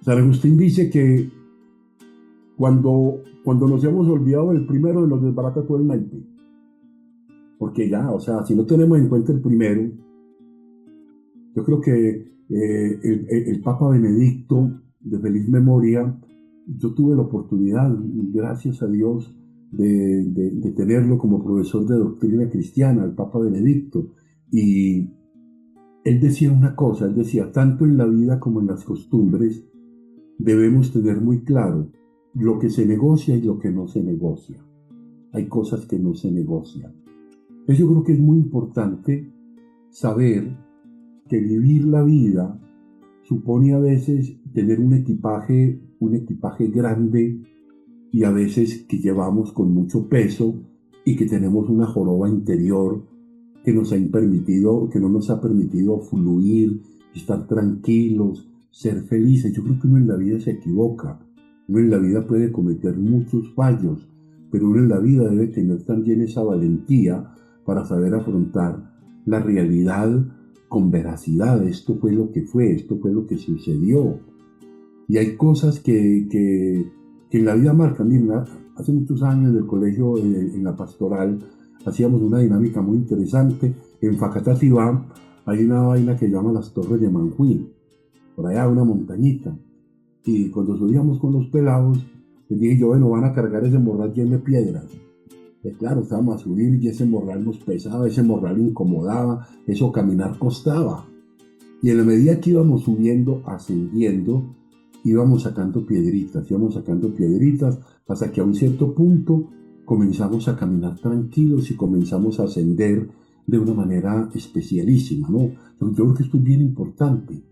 San Agustín dice que cuando nos hemos olvidado del primero, nos desbarata todo el naipe. Porque ya, o sea, si no tenemos en cuenta el primero, yo creo que el Papa Benedicto, de feliz memoria, yo tuve la oportunidad, gracias a Dios, de tenerlo como profesor de doctrina cristiana, el Papa Benedicto. Y él decía una cosa, él decía, tanto en la vida como en las costumbres, debemos tener muy claro lo que se negocia y lo que no se negocia. Hay cosas que no se negocian. Entonces yo creo que es muy importante saber que vivir la vida supone a veces tener un equipaje grande y a veces que llevamos con mucho peso y que tenemos una joroba interior que no nos ha permitido fluir, estar tranquilos, ser felices. Yo creo que uno en la vida se equivoca, uno en la vida puede cometer muchos fallos, pero uno en la vida debe tener también esa valentía para saber afrontar la realidad con veracidad. Esto fue lo que fue, esto fue lo que sucedió. Y hay cosas que en la vida marcan. Mira, hace muchos años en el colegio, en la pastoral, hacíamos una dinámica muy interesante. En Facatativá hay una vaina que llama las Torres de Manjuí, por allá una montañita. Y cuando subíamos con los pelados, les dije yo, bueno, van a cargar ese morral lleno de piedras. Pues claro, estábamos a subir y ese morral nos pesaba, ese morral incomodaba, eso caminar costaba. Y en la medida que íbamos subiendo, ascendiendo, íbamos sacando piedritas, hasta que a un cierto punto comenzamos a caminar tranquilos y comenzamos a ascender de una manera especialísima, ¿no? Yo creo que esto es bien importante.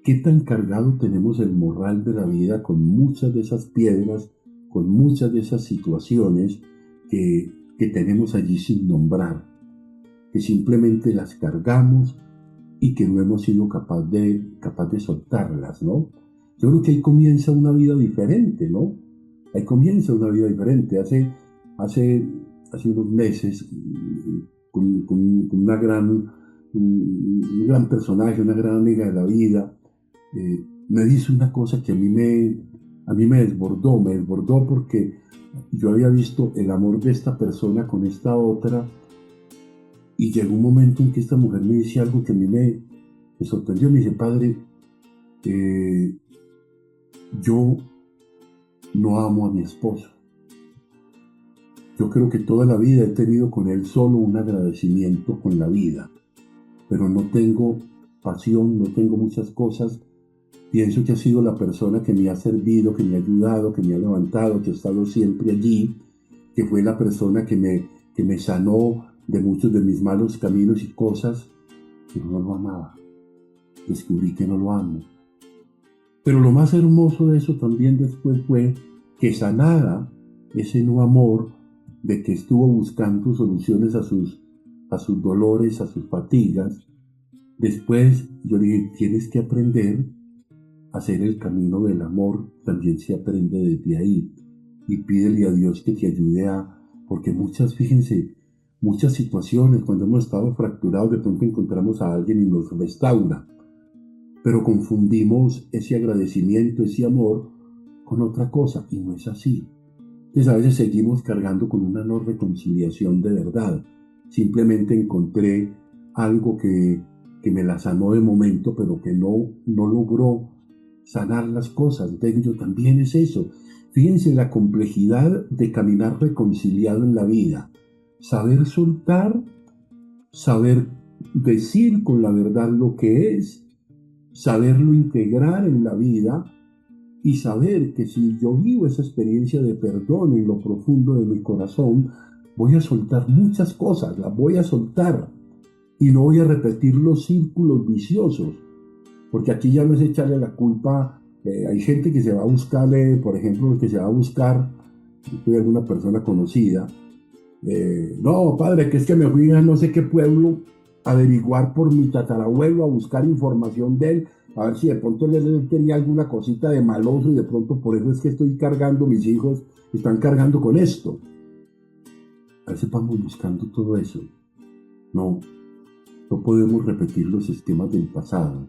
¿Qué tan cargado tenemos el morral de la vida con muchas de esas piedras, con muchas de esas situaciones que tenemos allí sin nombrar, que simplemente las cargamos y que no hemos sido capaz de soltarlas, ¿no? Yo creo que ahí comienza una vida diferente, ¿no? Ahí comienza una vida diferente. Hace unos meses, con un gran personaje, una gran amiga de la vida, me dice una cosa que a mí me desbordó porque yo había visto el amor de esta persona con esta otra, y llegó un momento en que esta mujer me dice algo que a mí me sorprendió. Me dice, padre, yo no amo a mi esposo. Yo creo que toda la vida he tenido con él solo un agradecimiento con la vida, pero no tengo pasión, no tengo muchas cosas. Pienso que ha sido la persona que me ha servido, que me ha ayudado, que me ha levantado, que ha estado siempre allí, que fue la persona que me sanó de muchos de mis malos caminos y cosas, pero no lo amaba. Descubrí que no lo amo. Pero lo más hermoso de eso también después fue que sanada ese no amor de que estuvo buscando soluciones a sus dolores, a sus fatigas. Después yo le dije, tienes que aprender a hacer el camino del amor, también se aprende desde ahí. Y pídele a Dios que te ayude porque fíjense, muchas situaciones, cuando hemos estado fracturados, de pronto encontramos a alguien y nos restaura, pero confundimos ese agradecimiento, ese amor, con otra cosa, y no es así. Entonces a veces seguimos cargando con una no reconciliación de verdad. Simplemente encontré algo que me la sanó de momento, pero que no logró sanar las cosas. Entonces yo también es eso. Fíjense la complejidad de caminar reconciliado en la vida. Saber soltar, saber decir con la verdad lo que es, saberlo integrar en la vida y saber que si yo vivo esa experiencia de perdón en lo profundo de mi corazón, voy a soltar muchas cosas, las voy a soltar y no voy a repetir los círculos viciosos, porque aquí ya no es echarle la culpa. Hay gente que se va a buscarle, por ejemplo, que se va a buscar, tuve alguna persona conocida, no, padre, que es que me fui a no sé qué pueblo a averiguar por mi tatarabuelo, a buscar información de él, a ver si de pronto él tenía alguna cosita de maloso y de pronto por eso es que estoy cargando, mis hijos están cargando con esto. A veces vamos buscando todo eso. No podemos repetir los esquemas del pasado.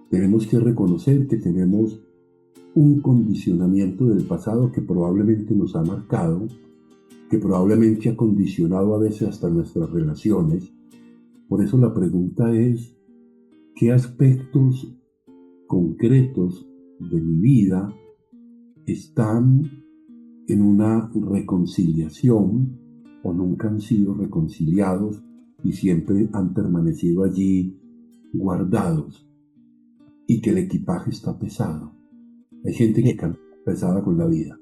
Tenemos que reconocer que tenemos un condicionamiento del pasado que probablemente nos ha marcado, que probablemente ha condicionado a veces hasta nuestras relaciones. Por eso la pregunta es, ¿qué aspectos concretos de mi vida están en una reconciliación o nunca han sido reconciliados y siempre han permanecido allí guardados? Y que el equipaje está pesado. Hay gente que camina pesada con la vida.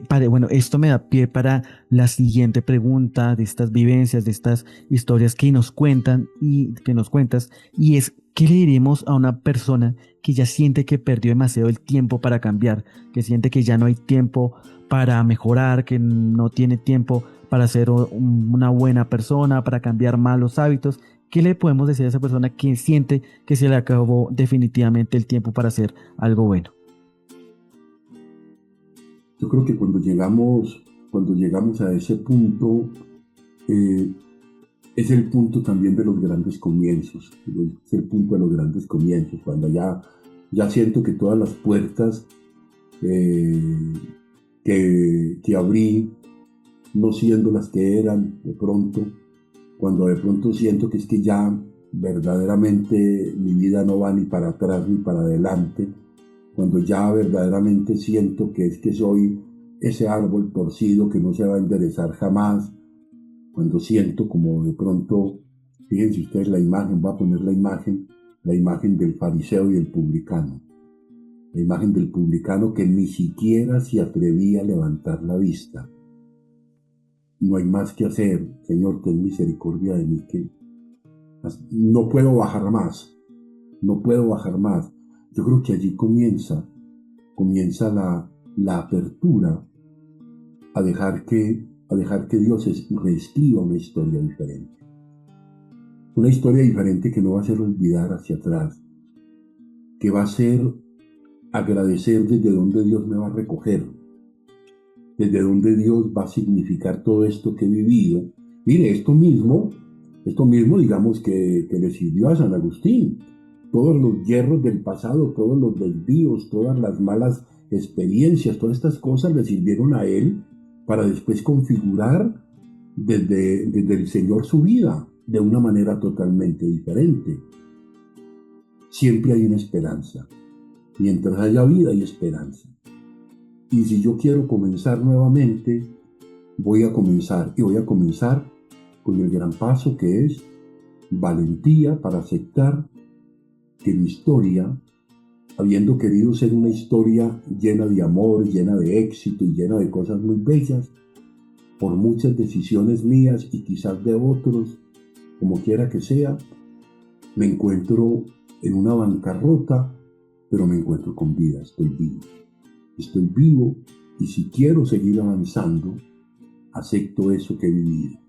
Padre, bueno, esto me da pie para la siguiente pregunta de estas vivencias, de estas historias que nos cuentan y que nos cuentas, y es, ¿qué le diremos a una persona que ya siente que perdió demasiado el tiempo para cambiar, que siente que ya no hay tiempo para mejorar, que no tiene tiempo para ser una buena persona, para cambiar malos hábitos? ¿Qué le podemos decir a esa persona que siente que se le acabó definitivamente el tiempo para hacer algo bueno? Yo creo que cuando llegamos a ese punto, es el punto también de los grandes comienzos. Es el punto de los grandes comienzos, cuando ya siento que todas las puertas que abrí, no siendo las que eran de pronto, cuando de pronto siento que es que ya verdaderamente mi vida no va ni para atrás ni para adelante, cuando ya verdaderamente siento que es que soy ese árbol torcido que no se va a enderezar jamás, cuando siento como de pronto, fíjense ustedes la imagen, voy a poner la imagen del fariseo y el publicano, la imagen del publicano que ni siquiera se atrevía a levantar la vista. No hay más que hacer, Señor, ten misericordia de mí, que no puedo bajar más, no puedo bajar más. Yo creo que allí comienza la apertura a dejar que Dios reescriba una historia diferente. Una historia diferente que no va a ser olvidar hacia atrás, que va a ser agradecer desde donde Dios me va a recoger, desde donde Dios va a significar todo esto que he vivido. Mire, esto mismo, digamos que le sirvió a San Agustín. Todos los hierros del pasado, todos los desvíos, todas las malas experiencias, todas estas cosas le sirvieron a él para después configurar desde el Señor su vida de una manera totalmente diferente. Siempre hay una esperanza. Mientras haya vida hay esperanza. Y si yo quiero comenzar nuevamente, voy a comenzar con el gran paso que es valentía para aceptar que mi historia, habiendo querido ser una historia llena de amor, llena de éxito y llena de cosas muy bellas, por muchas decisiones mías y quizás de otros, como quiera que sea, me encuentro en una bancarrota, pero me encuentro con vida, estoy vivo Y si quiero seguir avanzando, acepto eso que he vivido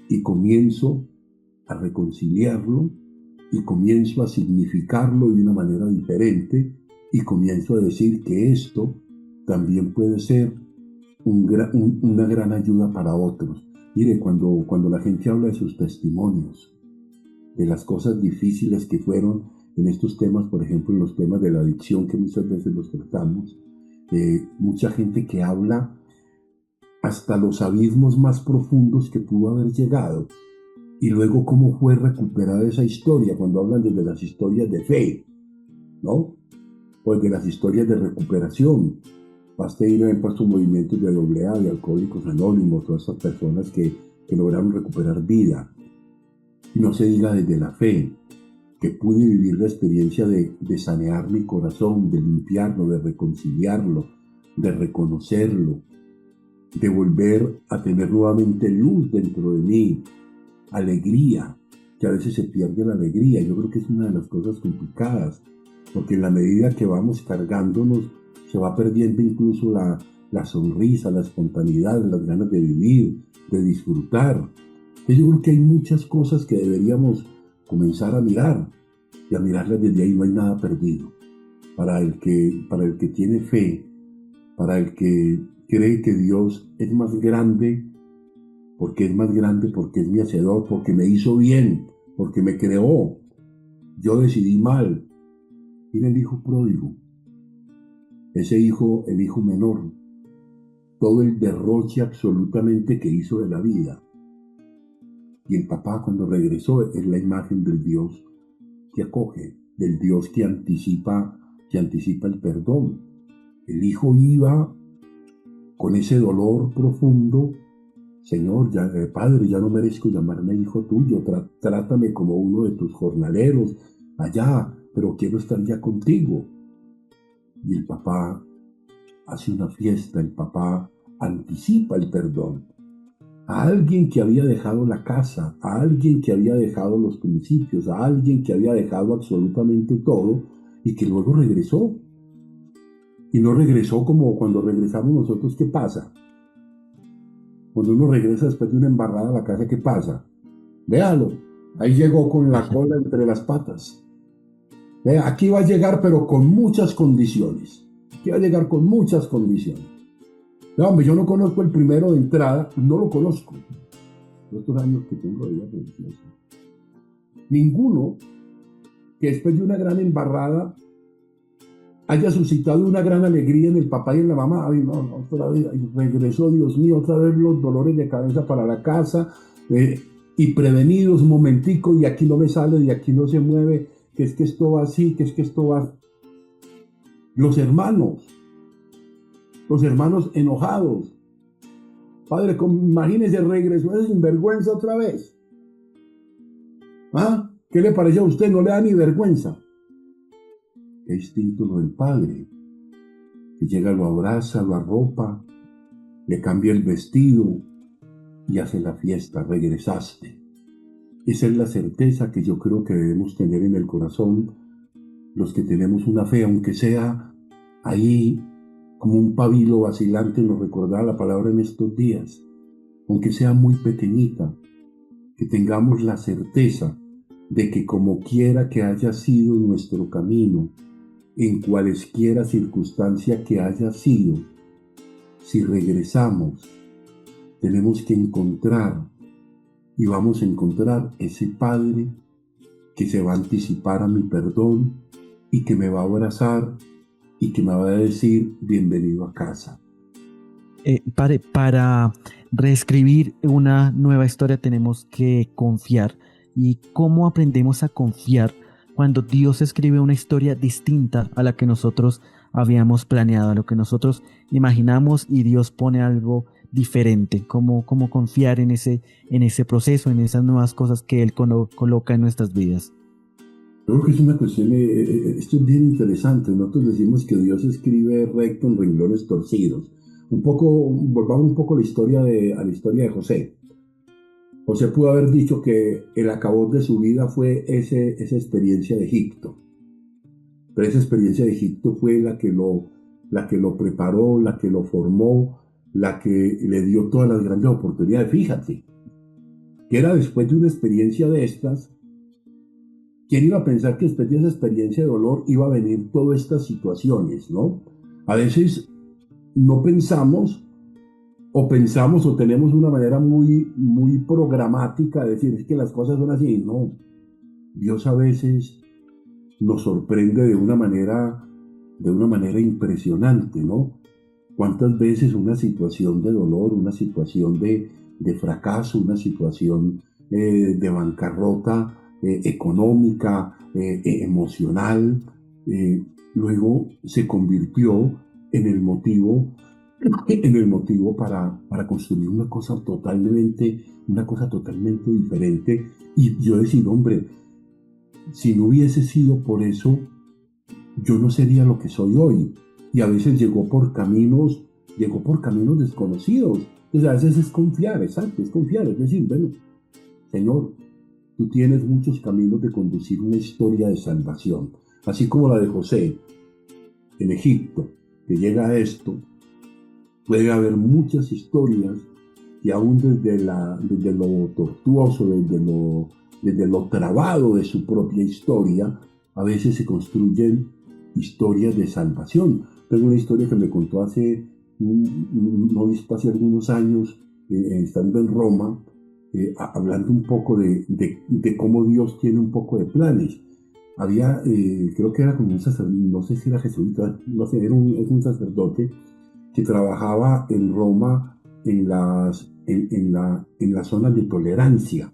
y comienzo a reconciliarlo y comienzo a significarlo de una manera diferente y comienzo a decir que esto también puede ser una gran ayuda para otros. Mire, cuando la gente habla de sus testimonios, de las cosas difíciles que fueron en estos temas, por ejemplo, en los temas de la adicción que muchas veces los tratamos, mucha gente que habla hasta los abismos más profundos que pudo haber llegado y luego cómo fue recuperada esa historia cuando hablan desde las historias de fe, ¿no? O de las historias de recuperación. Basta ir en estos movimientos de AA, de Alcohólicos Anónimos, todas estas personas que lograron recuperar vida. Y no se diga desde la fe, que pude vivir la experiencia de sanear mi corazón, de limpiarlo, de reconciliarlo, de reconocerlo, de volver a tener nuevamente luz dentro de mí, alegría, que a veces se pierde la alegría. Yo creo que es una de las cosas complicadas, porque en la medida que vamos cargándonos, se va perdiendo incluso la sonrisa, la espontaneidad, las ganas de vivir, de disfrutar. Entonces yo creo que hay muchas cosas que deberíamos comenzar a mirar, y a mirarlas desde ahí. No hay nada perdido. Para el que tiene fe, para el que cree que Dios es más grande, porque es mi hacedor, porque me hizo bien, porque me creó. Yo decidí mal. Mira el hijo pródigo, ese hijo, el hijo menor, todo el derroche absolutamente que hizo de la vida. Y el papá, cuando regresó, es la imagen del Dios que acoge, del Dios que anticipa el perdón. El hijo iba con ese dolor profundo: Señor, Padre, ya no merezco llamarme hijo tuyo, trátame como uno de tus jornaleros allá, pero quiero estar ya contigo. Y el papá hace una fiesta, el papá anticipa el perdón. A alguien que había dejado la casa, a alguien que había dejado los principios, a alguien que había dejado absolutamente todo y que luego regresó. Y no regresó como cuando regresamos nosotros. ¿Qué pasa? Cuando uno regresa después de una embarrada a la casa, ¿qué pasa? Véalo, ahí llegó con la cola entre las patas. Vea, aquí va a llegar, pero con muchas condiciones. Aquí va a llegar con muchas condiciones. No, hombre, yo no conozco el primero de entrada, no lo conozco. Estos años que tengo de vida religiosa. Ninguno que después de una gran embarrada haya suscitado una gran alegría en el papá y en la mamá. Ay, no, otra vez, regresó, Dios mío, otra vez los dolores de cabeza para la casa, y prevenidos, un momentico, y aquí no me sale, y aquí no se mueve, que es que esto va así, que es que esto va. Los hermanos enojados. Padre, imagínese, regresó ese sinvergüenza otra vez. ¿Ah? ¿Qué le parece a usted? No le da ni vergüenza. Qué distinto lo del padre, que llega, lo abraza, lo arropa, le cambia el vestido y hace la fiesta. Regresaste. Esa es la certeza que yo creo que debemos tener en el corazón los que tenemos una fe, aunque sea ahí como un pabilo vacilante, nos recordaba la palabra en estos días, aunque sea muy pequeñita, que tengamos la certeza de que como quiera que haya sido nuestro camino, en cualesquiera circunstancia que haya sido, si regresamos, tenemos que encontrar, y vamos a encontrar ese Padre que se va a anticipar a mi perdón y que me va a abrazar y que me va a decir: bienvenido a casa. Padre, para reescribir una nueva historia tenemos que confiar. ¿Y cómo aprendemos a confiar cuando Dios escribe una historia distinta a la que nosotros habíamos planeado, a lo que nosotros imaginamos, y Dios pone algo diferente? ¿Cómo confiar en ese proceso, en esas nuevas cosas que Él coloca en nuestras vidas? Yo creo que es una cuestión, esto es bien interesante. Nosotros decimos que Dios escribe recto en renglones torcidos. Volvamos un poco a la historia de José. José pudo haber dicho que el acabot de su vida fue esa experiencia de Egipto. Pero esa experiencia de Egipto fue la que lo la que lo preparó, la que lo formó, la que le dio todas las grandes oportunidades. Fíjate, que era después de una experiencia de estas, ¿quién iba a pensar que después de esa experiencia de dolor iba a venir todas estas situaciones, ¿no? A veces no pensamos o pensamos o tenemos una manera muy programática de decir, es que las cosas son así. No, Dios a veces nos sorprende de una manera impresionante, ¿no? ¿Cuántas veces una situación de dolor, una situación de fracaso, una situación de bancarrota económica, emocional, eh, luego se convirtió en el motivo para construir una cosa totalmente diferente? Y yo decir, hombre, si no hubiese sido por eso, yo no sería lo que soy hoy. Y a veces llegó por caminos desconocidos. Entonces a veces es confiar, exacto, es confiar, es decir, bueno, Señor, tú tienes muchos caminos de conducir una historia de salvación, así como la de José en Egipto, que llega a esto. Puede haber muchas historias y aún desde lo tortuoso, desde lo trabado de su propia historia, a veces se construyen historias de salvación. Tengo una historia que me contó hace algunos años, estando en Roma, hablando un poco de cómo Dios tiene un poco de planes. Había, creo que era como un sacerdote, no sé si era jesuita, no sé, es un sacerdote que trabajaba en Roma en la zona de tolerancia,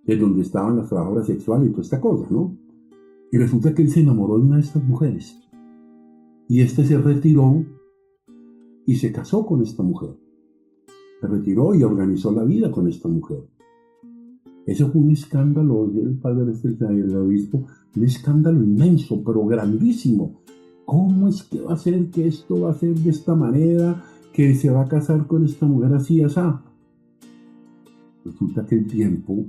de donde estaban las trabajadoras sexuales y toda esta cosa, ¿no? Y resulta que él se enamoró de una de estas mujeres. Y este se retiró y se casó con esta mujer. Se retiró y organizó la vida con esta mujer. Eso fue un escándalo, el padre el obispo, un escándalo inmenso, pero grandísimo. ¿Cómo es que va a ser que esto va a ser de esta manera, que se va a casar con esta mujer así, así? Resulta que el tiempo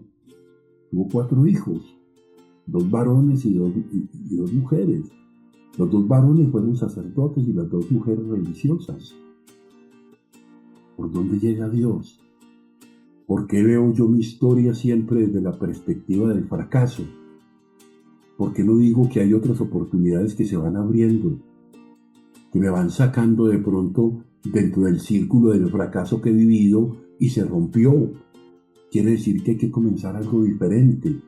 tuvo 4 hijos, 2 varones y dos mujeres. Los 2 varones fueron sacerdotes y las 2 mujeres religiosas. ¿Por dónde llega Dios? ¿Por qué veo yo mi historia siempre desde la perspectiva del fracaso? ¿Por qué no digo que hay otras oportunidades que se van abriendo, que me van sacando de pronto dentro del círculo del fracaso que he vivido y se rompió? Quiere decir que hay que comenzar algo diferente.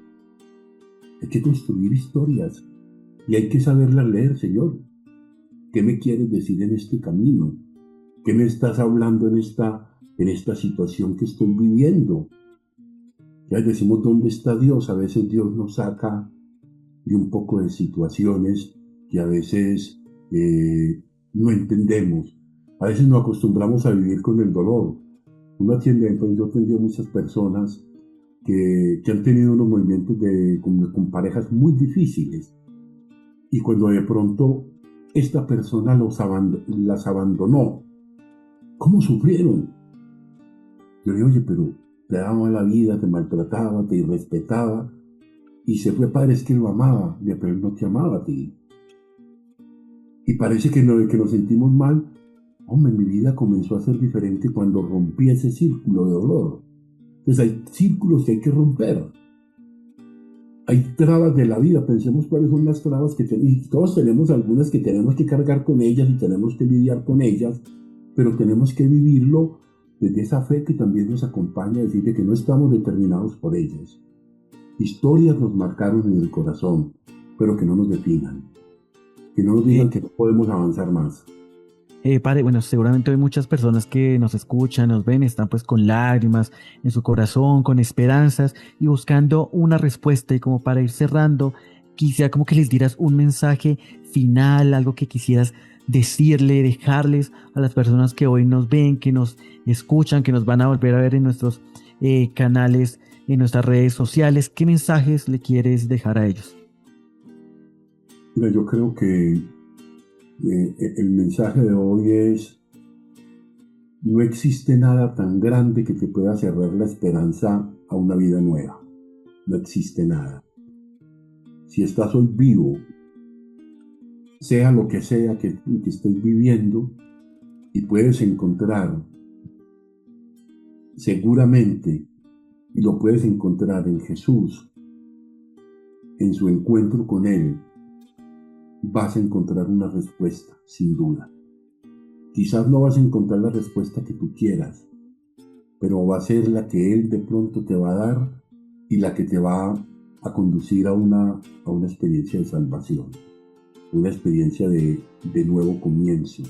Hay que construir historias y hay que saberlas leer, Señor. ¿Qué me quieres decir en este camino? ¿Qué me estás hablando en esta situación que estoy viviendo? Ya decimos, ¿dónde está Dios? A veces Dios nos saca de un poco de situaciones que a veces no entendemos. A veces nos acostumbramos a vivir con el dolor. Yo atiendo a muchas personas que han tenido unos movimientos con parejas muy difíciles. Y cuando de pronto esta persona las abandonó, ¿cómo sufrieron? Yo le digo, oye, pero te daba la vida, te maltrataba, te irrespetaba, y se fue, padre, es que lo amaba, pero él no te amaba a ti. Y parece que nos sentimos mal. Hombre, mi vida comenzó a ser diferente cuando rompí ese círculo de dolor. Entonces hay círculos que hay que romper. Hay trabas de la vida, pensemos cuáles son las trabas que tenemos. Y todos tenemos algunas que tenemos que cargar con ellas y tenemos que lidiar con ellas, pero tenemos que vivirlo desde esa fe que también nos acompaña, a decir de que no estamos determinados por ellas. Historias nos marcaron en el corazón, pero que no nos definan, que no nos digan que no podemos avanzar más. Padre, bueno, seguramente hay muchas personas que nos escuchan, nos ven, están pues con lágrimas en su corazón, con esperanzas y buscando una respuesta. Y como para ir cerrando, quisiera como que les dieras un mensaje final, algo que quisieras decirle, dejarles a las personas que hoy nos ven, que nos escuchan, que nos van a volver a ver en nuestros canales, en nuestras redes sociales. ¿Qué mensajes le quieres dejar a ellos? Mira, yo creo que el mensaje de hoy es: no existe nada tan grande que te pueda cerrar la esperanza a una vida nueva. No existe nada. Si estás hoy vivo, sea lo que sea que estés viviendo, y puedes encontrar seguramente, y lo puedes encontrar en Jesús, en su encuentro con Él, vas a encontrar una respuesta, sin duda. Quizás no vas a encontrar la respuesta que tú quieras, pero va a ser la que Él de pronto te va a dar y la que te va a conducir a una experiencia de salvación, una experiencia de nuevo comienzo,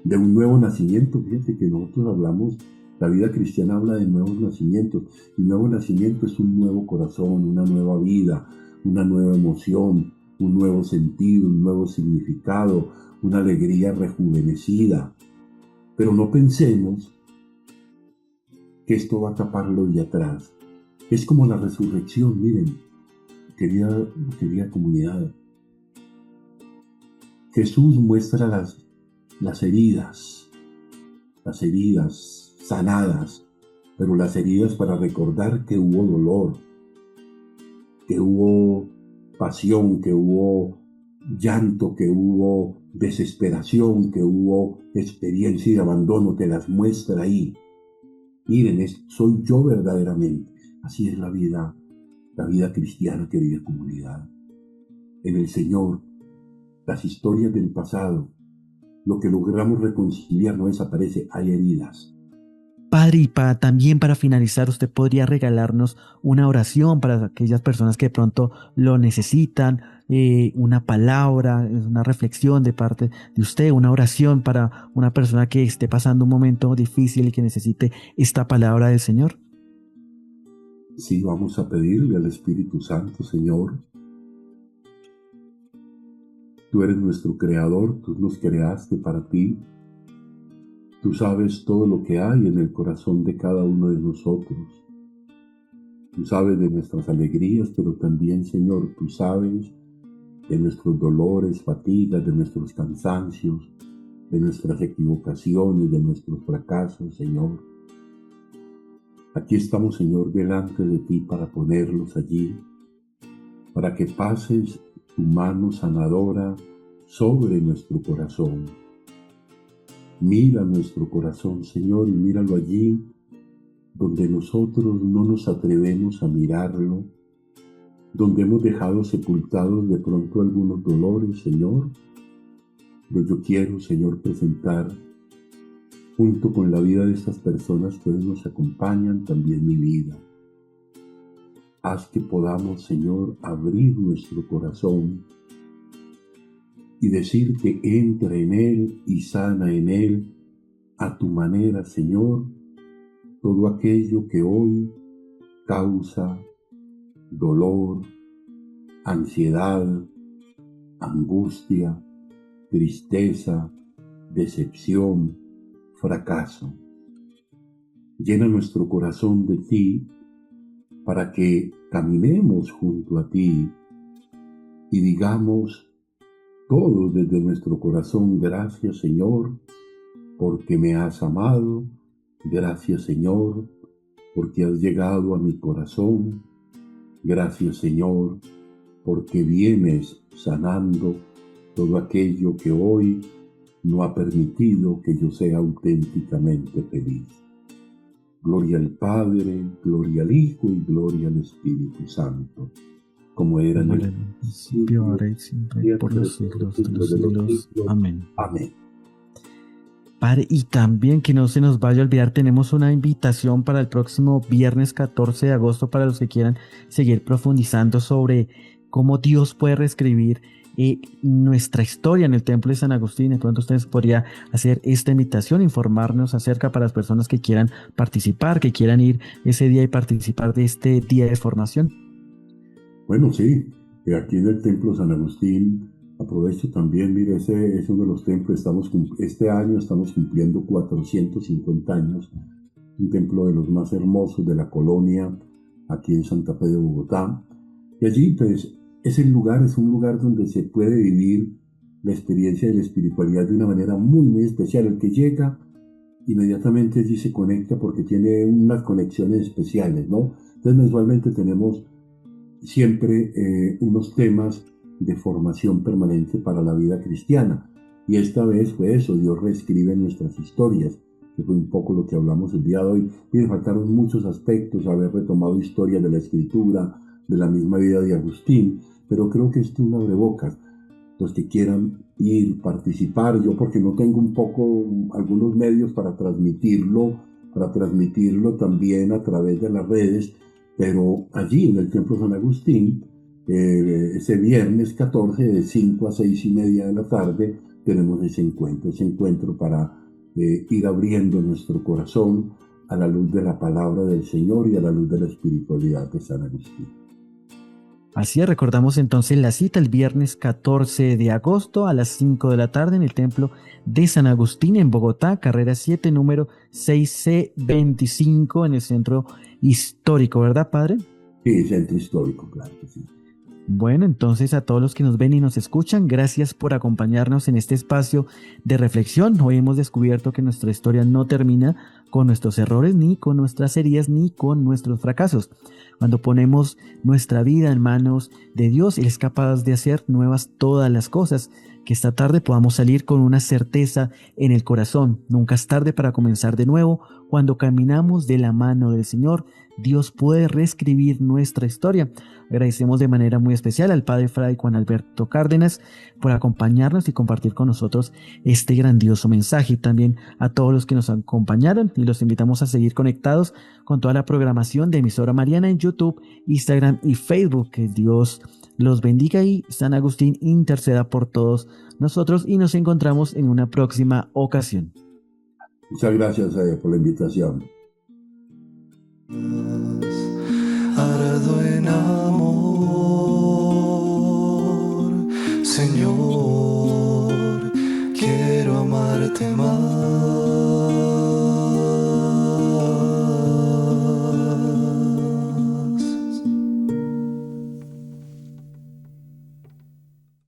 de un nuevo nacimiento. Fíjate que nosotros hablamos, la vida cristiana habla de nuevos nacimientos, y nuevo nacimiento es un nuevo corazón, una nueva vida, una nueva emoción, un nuevo sentido, un nuevo significado, una alegría rejuvenecida. Pero no pensemos que esto va a tapar lo de atrás. Es como la resurrección, miren, querida comunidad. Jesús muestra las heridas sanadas, pero las heridas para recordar que hubo dolor, que hubo pasión, que hubo llanto, que hubo desesperación, que hubo experiencia de abandono, te las muestra ahí. Miren, soy yo verdaderamente. Así es la vida cristiana, querida comunidad. En el Señor, las historias del pasado, lo que logramos reconciliar no desaparece, hay heridas. Padre, y también para finalizar, usted podría regalarnos una oración para aquellas personas que de pronto lo necesitan, una palabra, una reflexión de parte de usted, una oración para una persona que esté pasando un momento difícil y que necesite esta palabra del Señor. Sí, vamos a pedirle al Espíritu Santo, Señor. Tú eres nuestro creador, tú nos creaste para ti. Tú sabes todo lo que hay en el corazón de cada uno de nosotros. Tú sabes de nuestras alegrías, pero también, Señor, tú sabes de nuestros dolores, fatigas, de nuestros cansancios, de nuestras equivocaciones, de nuestros fracasos, Señor. Aquí estamos, Señor, delante de ti para ponerlos allí, para que pases tu mano sanadora sobre nuestro corazón. Mira nuestro corazón, Señor, y míralo allí donde nosotros no nos atrevemos a mirarlo, donde hemos dejado sepultados de pronto algunos dolores, Señor. Pero yo quiero, Señor, presentar junto con la vida de estas personas que hoy nos acompañan también mi vida. Haz que podamos, Señor, abrir nuestro corazón y decir que entra en Él y sana en Él a tu manera, Señor, todo aquello que hoy causa dolor, ansiedad, angustia, tristeza, decepción, fracaso. Llena nuestro corazón de ti para que caminemos junto a ti y digamos todos desde nuestro corazón: gracias, Señor, porque me has amado. Gracias, Señor, porque has llegado a mi corazón. Gracias, Señor, porque vienes sanando todo aquello que hoy no ha permitido que yo sea auténticamente feliz. Gloria al Padre, gloria al Hijo y gloria al Espíritu Santo, como era en el principio, ahora y siempre, por los siglos de los siglos. Amén. Amén. Padre, y también que no se nos vaya a olvidar, tenemos una invitación para el próximo viernes 14 de agosto para los que quieran seguir profundizando sobre cómo Dios puede reescribir nuestra historia en el Templo de San Agustín. Entonces ustedes podrían hacer esta invitación, informarnos acerca para las personas que quieran participar, que quieran ir ese día y participar de este día de formación. Bueno, sí, aquí en el Templo de San Agustín, aprovecho también, mire, ese es uno de los templos, este año estamos cumpliendo 450 años, un templo de los más hermosos de la colonia, aquí en Santa Fe de Bogotá. Y allí, pues, es un lugar donde se puede vivir la experiencia de la espiritualidad de una manera muy, muy especial. El que llega, inmediatamente allí se conecta porque tiene unas conexiones especiales, ¿no? Entonces, mensualmente tenemos siempre unos temas de formación permanente para la vida cristiana. Y esta vez fue eso, Dios reescribe nuestras historias, que fue un poco lo que hablamos el día de hoy. Me faltaron muchos aspectos, haber retomado historias de la Escritura, de la misma vida de Agustín, pero creo que esto es un abrebocas. Los que quieran ir, participar, yo porque no tengo un poco algunos medios para transmitirlo también a través de las redes, pero allí en el Templo San Agustín, ese viernes 14 de 5 a 6 y media de la tarde, tenemos ese encuentro para ir abriendo nuestro corazón a la luz de la palabra del Señor y a la luz de la espiritualidad de San Agustín. Así es, recordamos entonces la cita el viernes 14 de agosto a las 5 de la tarde en el Templo de San Agustín en Bogotá, carrera 7, número 6C25 en el Centro Histórico, ¿verdad, padre? Sí, Centro Histórico, claro que sí. Bueno, entonces a todos los que nos ven y nos escuchan, gracias por acompañarnos en este espacio de reflexión. Hoy hemos descubierto que nuestra historia no termina con nuestros errores, ni con nuestras heridas, ni con nuestros fracasos. Cuando ponemos nuestra vida en manos de Dios, Él es capaz de hacer nuevas todas las cosas. Que esta tarde podamos salir con una certeza en el corazón. Nunca es tarde para comenzar de nuevo. Cuando caminamos de la mano del Señor, Dios puede reescribir nuestra historia. Agradecemos de manera muy especial al Padre Fray Juan Alberto Cárdenas por acompañarnos y compartir con nosotros este grandioso mensaje, y también a todos los que nos acompañaron, y los invitamos a seguir conectados con toda la programación de Emisora Mariana en YouTube, Instagram y Facebook. Que Dios los bendiga y San Agustín interceda por todos nosotros, y nos encontramos en una próxima ocasión. Muchas gracias por la invitación. Ardo en amor, Señor, quiero amarte más.